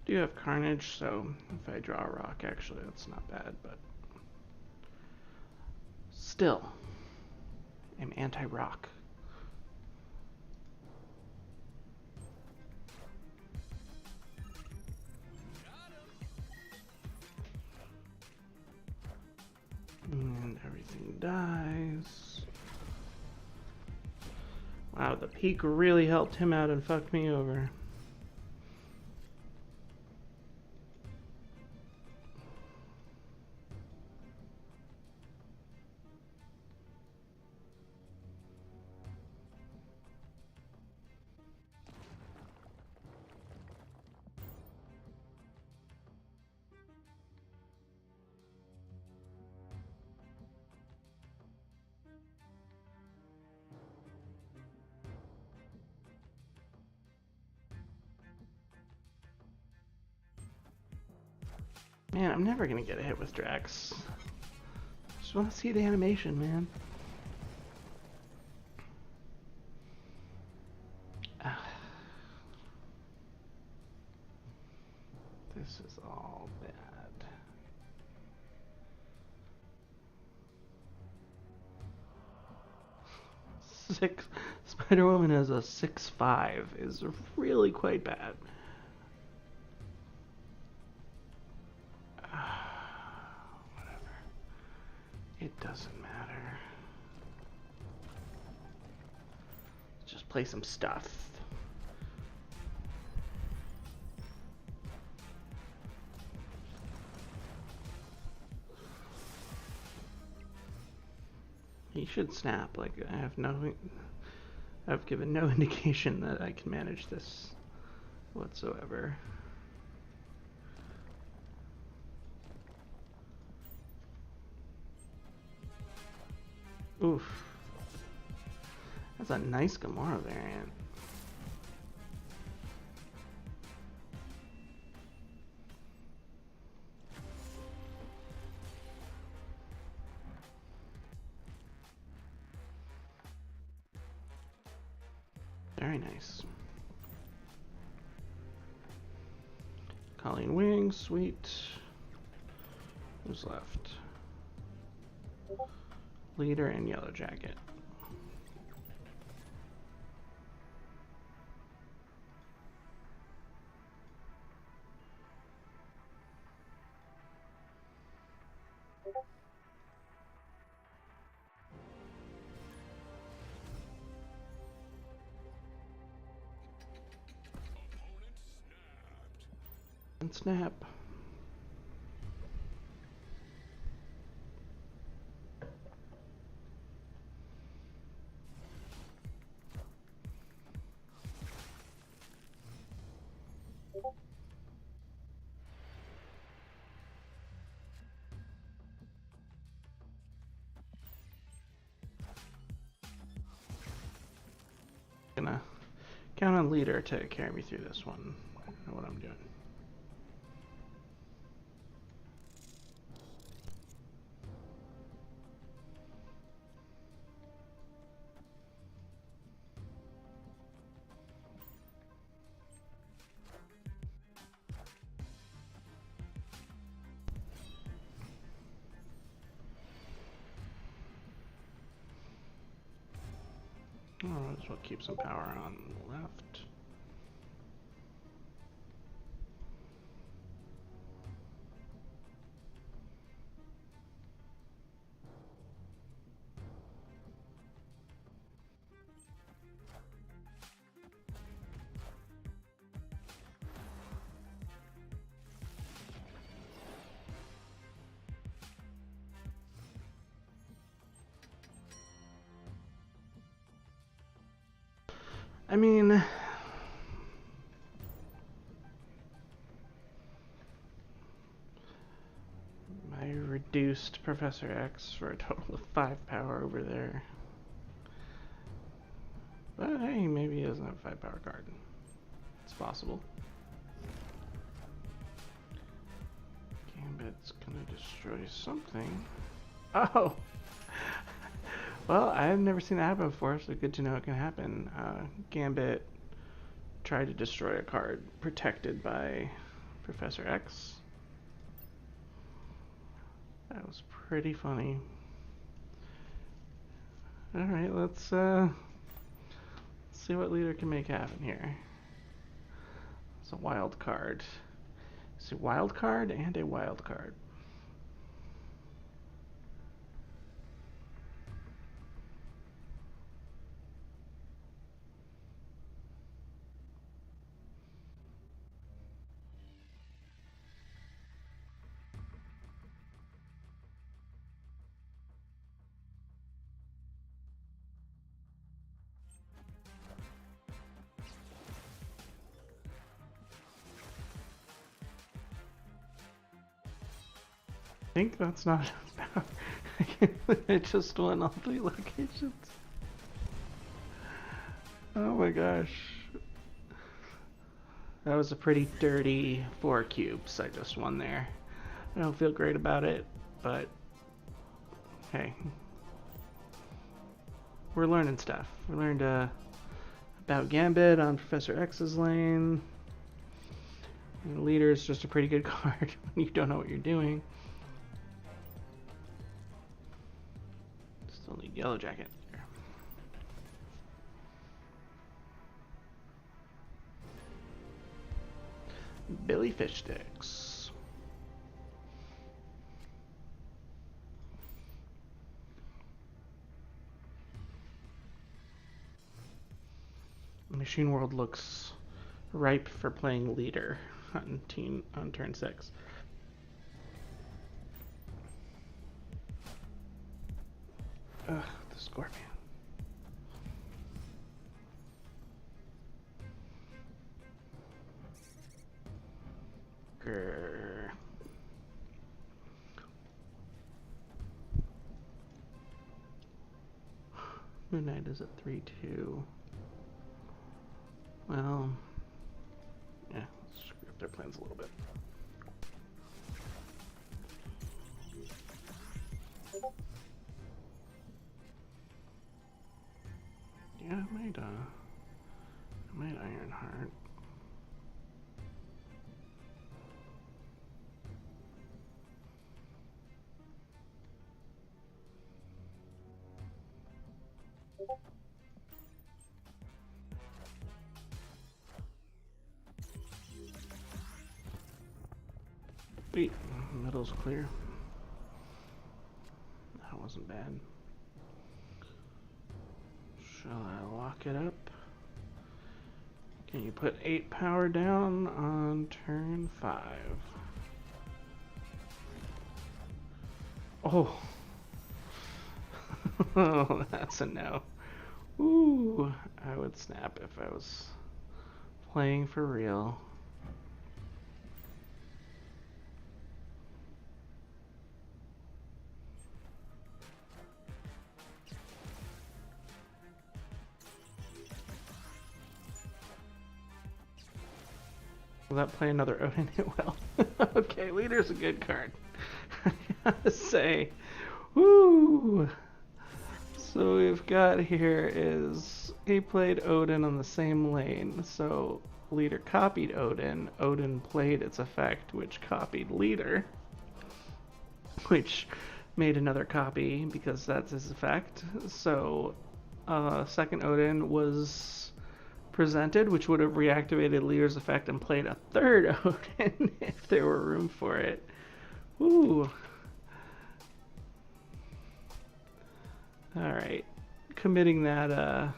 Do have Carnage, so if I draw a rock, actually that's not bad, but still, I'm anti-rock. And everything dies. Wow, the peak really helped him out and fucked me over. Man, I'm never gonna get a hit with Drax. Just wanna see the animation, man. This is all bad. Spider-Woman has a 6'5", is really quite bad. Whatever. It doesn't matter. Let's just play some stuff. He should snap. Like, I've given no indication that I can manage this whatsoever. Oof. That's a nice Gamora variant. Very nice. Colleen Wings, sweet. Who's left? Leader and Yellow Jacket. And snap. Gonna count on Leader to carry me through this one. I know what I'm doing. Oh, that's what keeps some power on the left. I mean, I reduced Professor X for a total of 5 power over there. But hey, maybe he doesn't have a 5 power card. It's possible. Gambit's gonna destroy something. Oh! Well, I've never seen that happen before, so good to know it can happen. Gambit tried to destroy a card protected by Professor X. That was pretty funny. Alright, let's see what Leader can make happen here. It's a wild card. It's a wild card and a wild card. I think that's not enough power. It just went all 3 locations. Oh my gosh. That was a pretty dirty 4 cubes I just won there. I don't feel great about it, but hey. We're learning stuff. We learned about Gambit on Professor X's lane. And leader is just a pretty good card when you don't know what you're doing. Still need yellow jacket. Billy Fish Sticks. Machine World looks ripe for playing leader on turn 6. Ugh, the Scorpion. Grr. Moon Knight is at 3-2. Well, yeah, let's screw up their plans a little bit. Yeah, I might Ironheart. Wait, middle's clear. That wasn't bad. Shall I lock it up? Can you put 8 power down on turn 5? Oh. Oh, that's a no. Ooh, I would snap if I was playing for real. Will that play another Odin? It will. Okay, leader's a good card. I gotta say. Woo! So we've got here is he played Odin on the same lane. So leader copied Odin. Odin played its effect, which copied leader, which made another copy because that's his effect. So second Odin was presented, which would have reactivated leader's effect and played a third Odin if there were room for it. Ooh. Alright. Committing that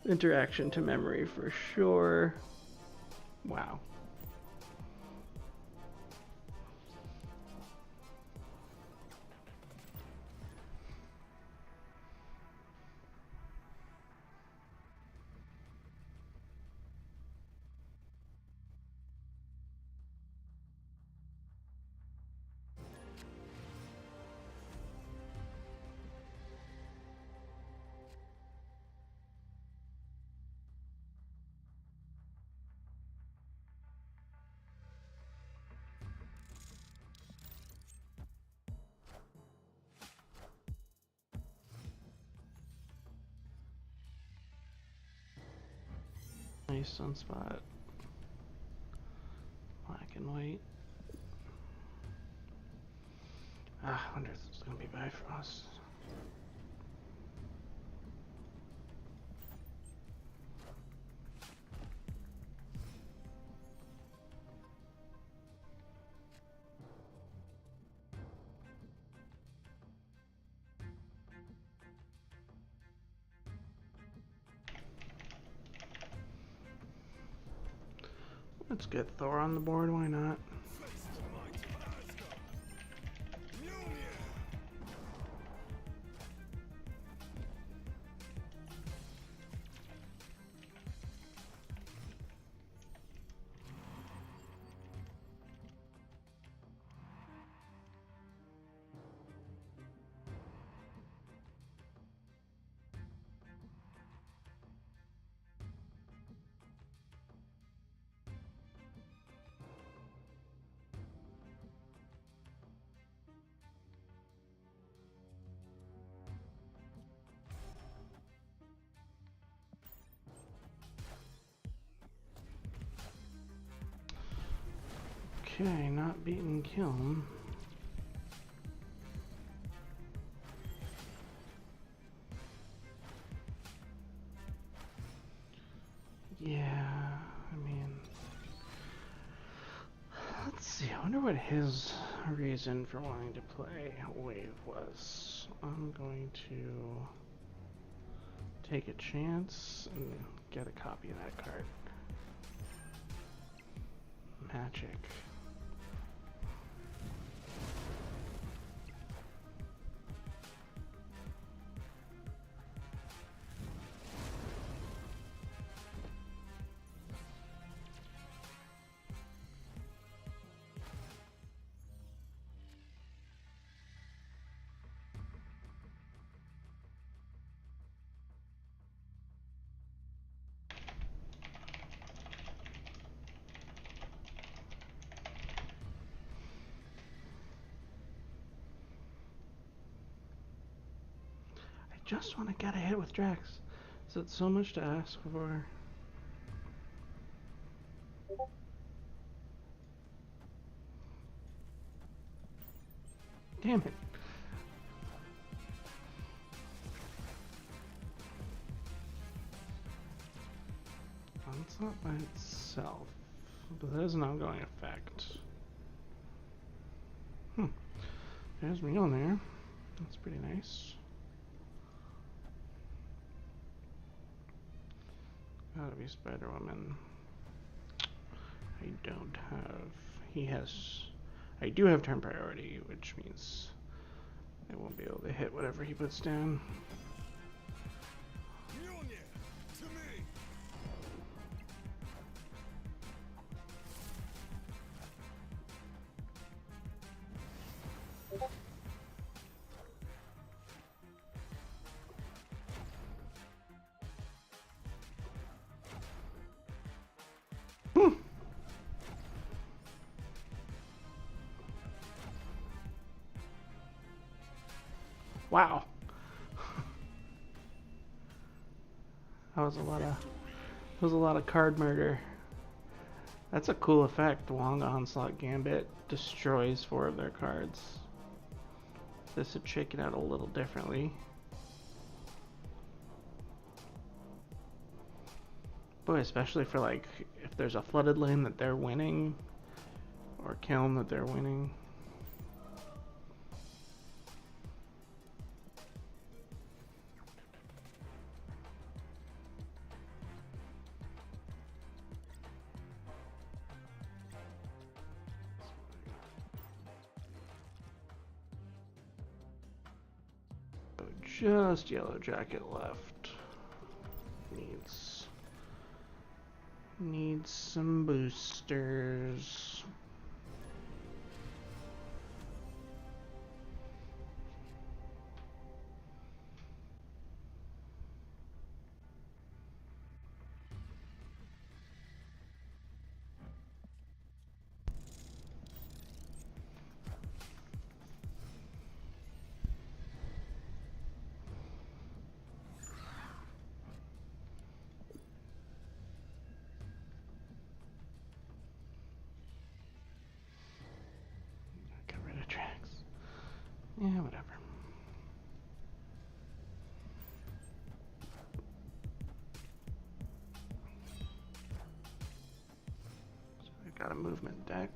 interaction to memory for sure. Wow. Nice sunspot. Black and white. I wonder if it's gonna be Bifrost. Let's get Thor on the board, why not? Okay, not beaten Kiln. Yeah, I mean, let's see. I wonder what his reason for wanting to play Wave was. I'm going to take a chance and get a copy of that card. Magic. Just want to get a hit with Drax. Is it so much to ask for? Damn it. Onslaught by itself. But that is an ongoing effect. There's me on there. That's pretty nice. Gotta be Spider-Woman. I don't have... He has... I do have turn priority, which means I won't be able to hit whatever he puts down. Wow. That was a lot of card murder. That's a cool effect. Long Onslaught Gambit destroys 4 of their cards. This would shake it out a little differently. Boy, especially for like if there's a flooded lane that they're winning or kiln that they're winning. Just Yellow Jacket left. Needs some boosters. Yeah, whatever. So I got a movement deck.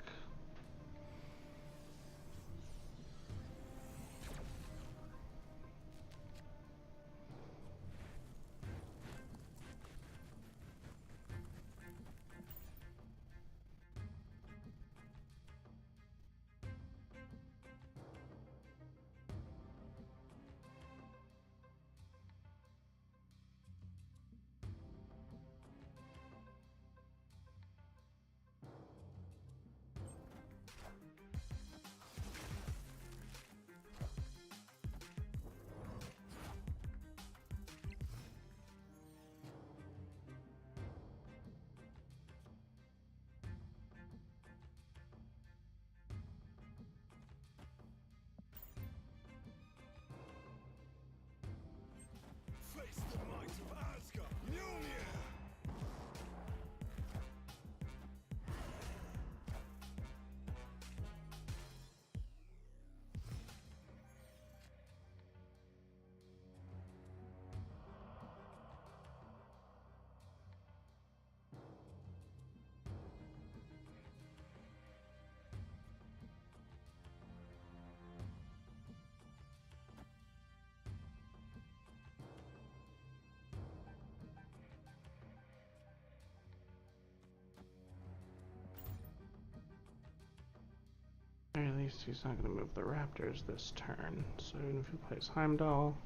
Or at least he's not going to move the Raptors this turn. So even if he plays Heimdall,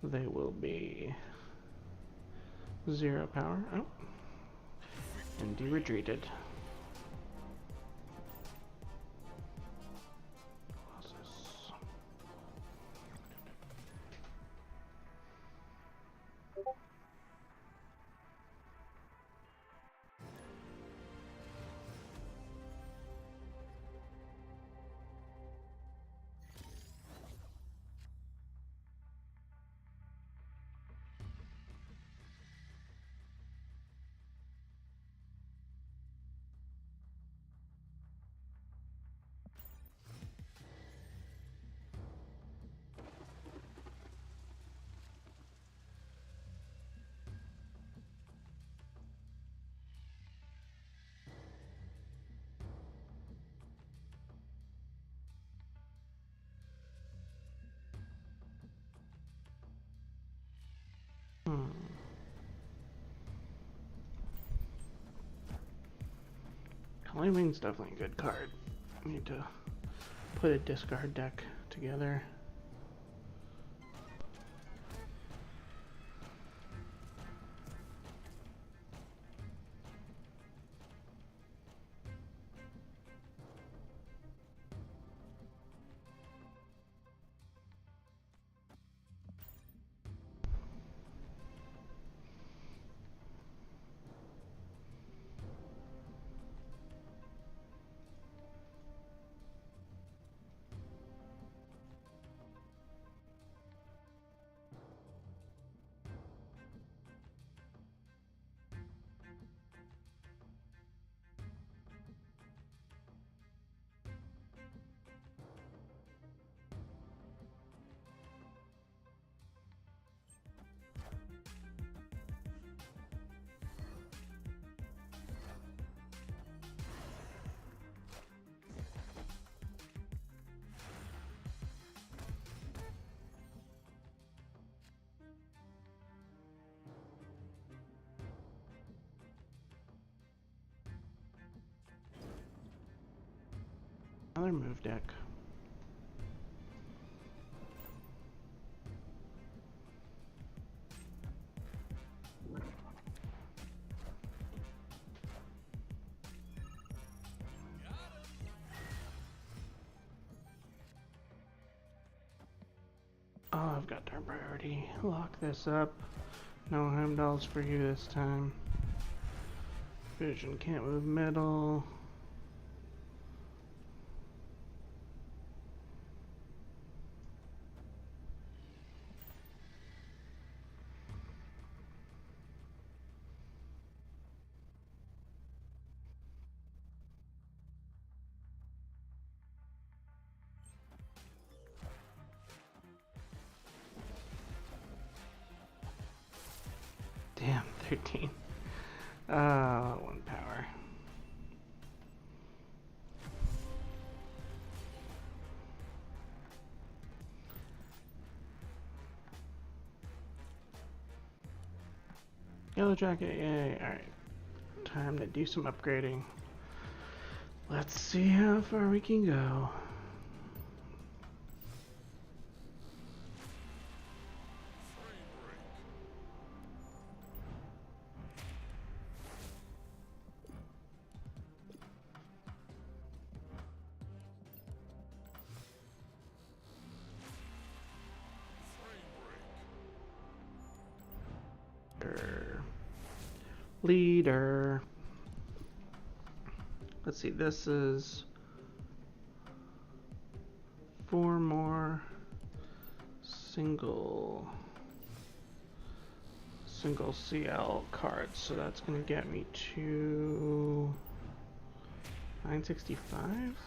they will be 0 power. Oh. And he retreated. Wing's definitely a good card. I need to put a discard deck together. Another move deck. Oh, I've got dark priority. Lock this up. No Heimdalls for you this time. Vision can't move middle. Damn, 13. 1 power. Yellow jacket, yay. Alright. Time to do some upgrading. Let's see how far we can go. Leader. Let's see, this is 4 more single CL cards, so that's gonna get me to 965.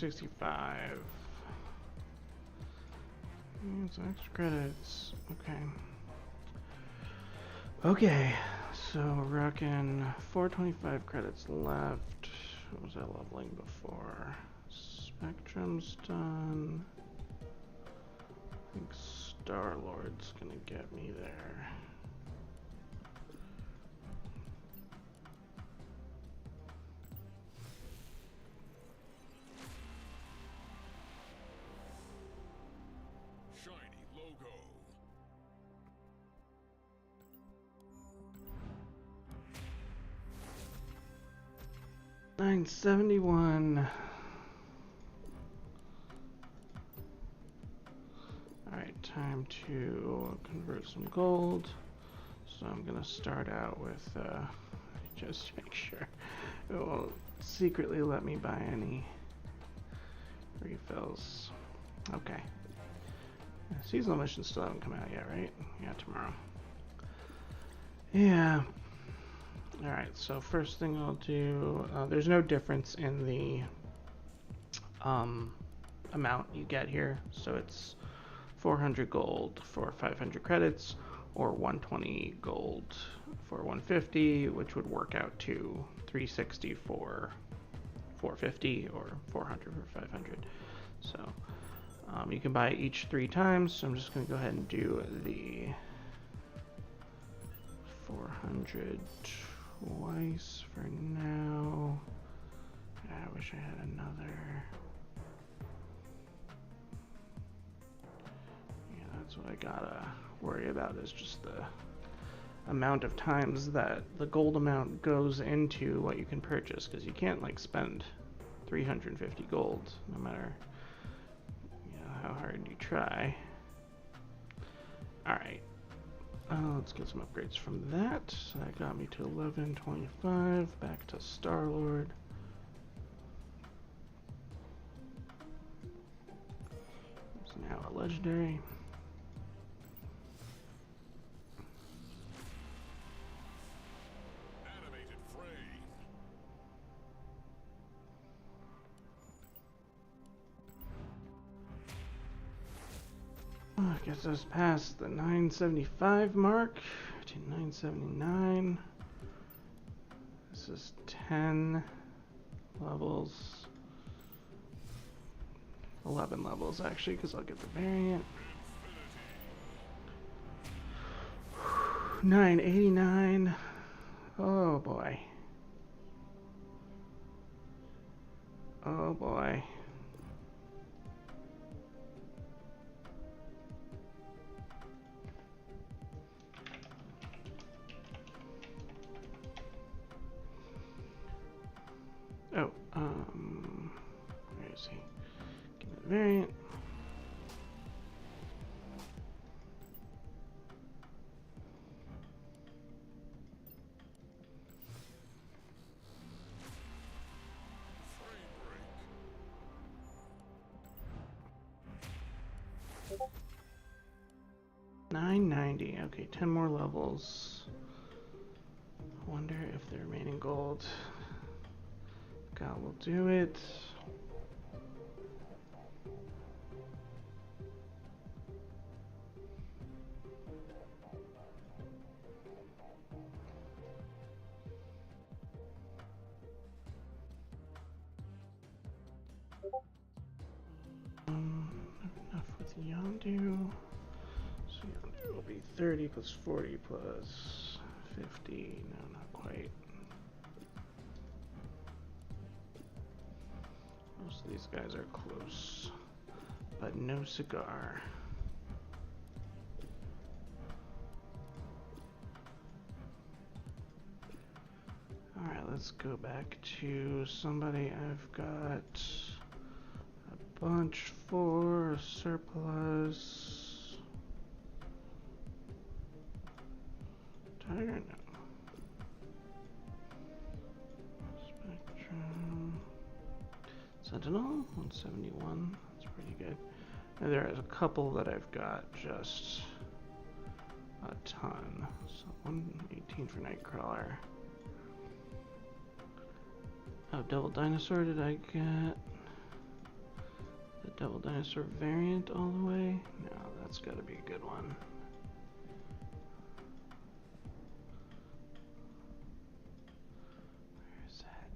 965. Some extra credits. Okay. Okay, so we're rocking 425 credits left. What was I leveling before? Spectrum's done. I think Star-Lord's gonna get me there. Shiny logo. $971. Alright, time to convert some gold. So I'm gonna start out with just to make sure it won't secretly let me buy any refills. Okay. Seasonal missions still haven't come out yet, right? Yeah, tomorrow. Yeah. Alright, so first thing I'll do, there's no difference in the amount you get here. So it's 400 gold for 500 credits, or 120 gold for 150, which would work out to 360 for 450, or 400 for 500. So you can buy each 3 times, so I'm just going to go ahead and do the 400 twice for now. I wish I had another. Yeah, that's what I gotta worry about, is just the amount of times that the gold amount goes into what you can purchase, because you can't like spend 350 gold no matter how hard you try. Alright, let's get some upgrades from that. So that got me to 1125, back to Star-Lord. It's now a legendary. I guess I was past the 975 mark to 979. This is 10 levels. 11 levels actually, because I'll get the variant. 989. Oh boy. Oh boy. Oh, where is he? Give me the variant. $990. Okay, 10 more levels. Wonder if the remaining gold. God will do it. Enough with Yondu. So Yondu will be 30 plus 40 plus 50. No, not quite. Most of these guys are close, but no cigar. Alright, let's go back to somebody I've got a bunch for, surplus. Tiger? No. Spectrum. Sentinel, 171. That's pretty good. And there is a couple that I've got just a ton. So 118 for Nightcrawler. Oh, Double Dinosaur did I get? the Devil Dinosaur variant all the way? No, that's gotta be a good one. Where is that?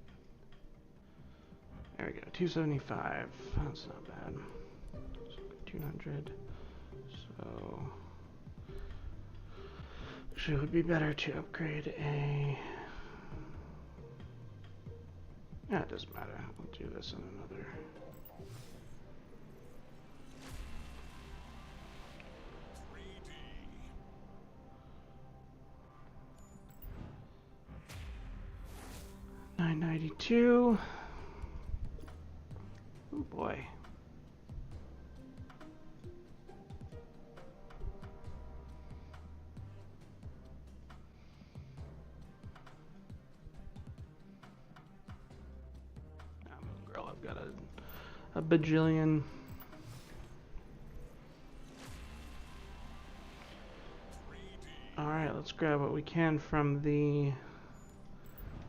There we go, 275. That's not bad. 200. So actually, it would be better to upgrade a. Yeah, it doesn't matter. I'll do this in another. $9.92. Oh boy. Girl, I've got a bajillion. Alright, let's grab what we can from the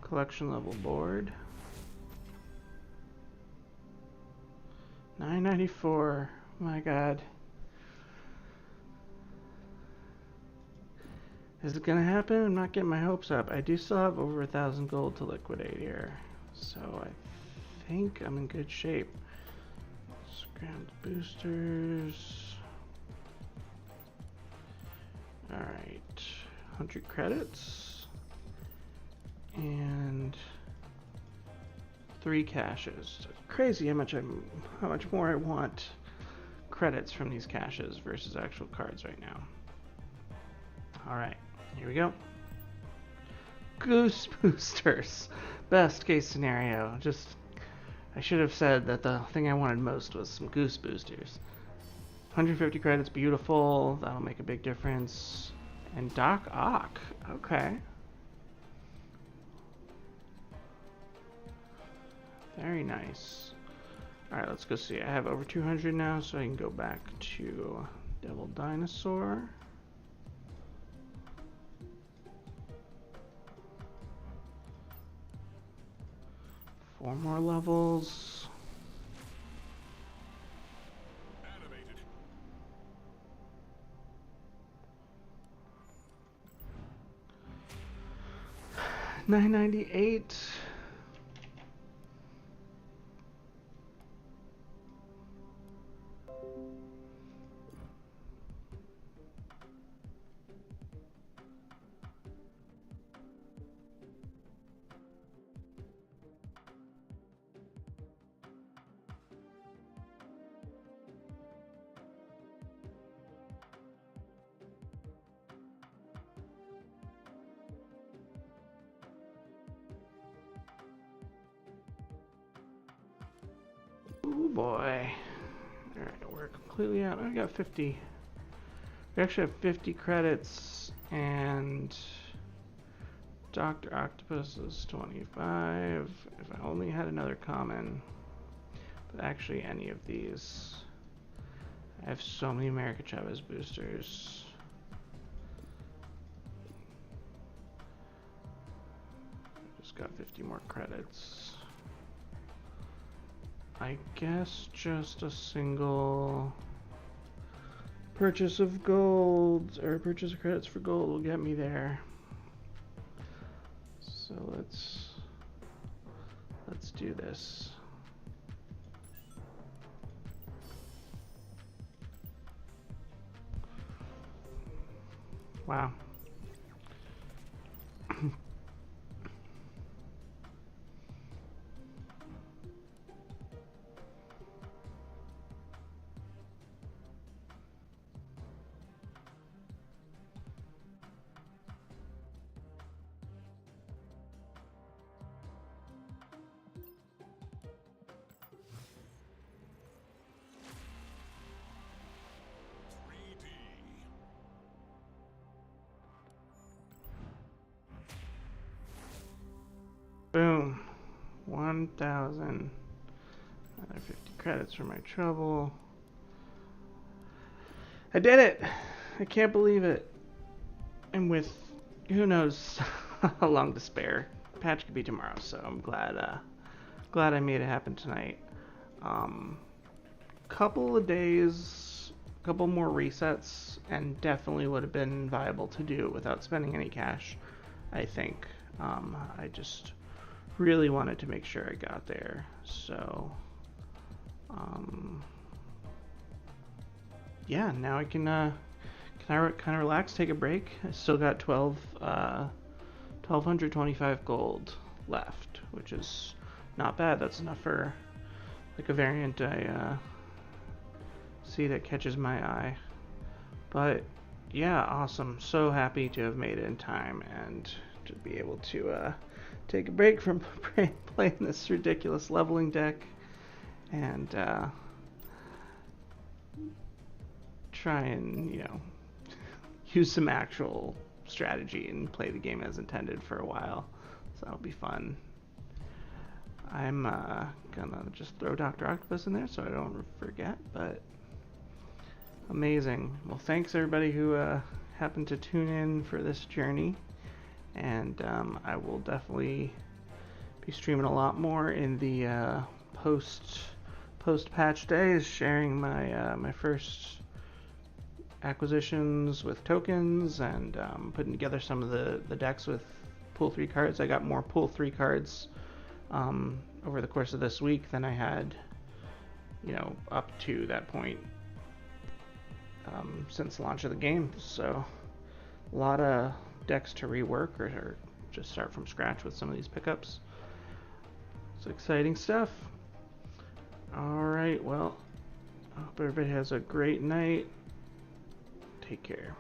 collection level board. $9.94. My god. Is it gonna happen? I'm not getting my hopes up. I do still have over 1,000 gold to liquidate here, so I think I'm in good shape. Let's grab the boosters. Alright, 100 credits and 3 caches. It's crazy how much more I want credits from these caches versus actual cards right now. Alright, here we go. Goose boosters. Best case scenario. I should have said that the thing I wanted most was some goose boosters. 150 credits, beautiful. That'll make a big difference. And Doc Ock. Okay. Very nice. Alright, let's go see. I have over 200 now, so I can go back to Devil Dinosaur. Four more levels. Animated. $9.98. Oh boy. Alright, we're completely out. I got 50. We actually have 50 credits, and Dr. Octopus is 25. If I only had another common, but actually any of these. I have so many America Chavez boosters. Just got 50 more credits. I guess just a single purchase of gold, or purchase of credits for gold will get me there. So let's do this. Wow. Boom. 1,000. Another 50 credits for my trouble. I did it! I can't believe it. And with who knows how long to spare. Patch could be tomorrow, so I'm glad I made it happen tonight. couple of days, a couple more resets, and definitely would have been viable to do without spending any cash, I think. I just really wanted to make sure I got there. So, yeah, now I can kind of relax, take a break. I still got 1225 gold left, which is not bad. That's enough for like a variant I see that catches my eye. But yeah, awesome. So happy to have made it in time and to be able to take a break from playing this ridiculous leveling deck and try and, use some actual strategy and play the game as intended for a while. So that'll be fun. I'm gonna just throw Dr. Octopus in there so I don't forget, but amazing. Well, thanks everybody who happened to tune in for this journey, and I will definitely be streaming a lot more in the post patch days, sharing my my first acquisitions with tokens and putting together some of the decks with pool 3 cards. I got more pool 3 cards over the course of this week than I had, up to that point since the launch of the game. So a lot of decks to rework or just start from scratch with some of these pickups. It's exciting stuff. Alright, well, I hope everybody has a great night. Take care.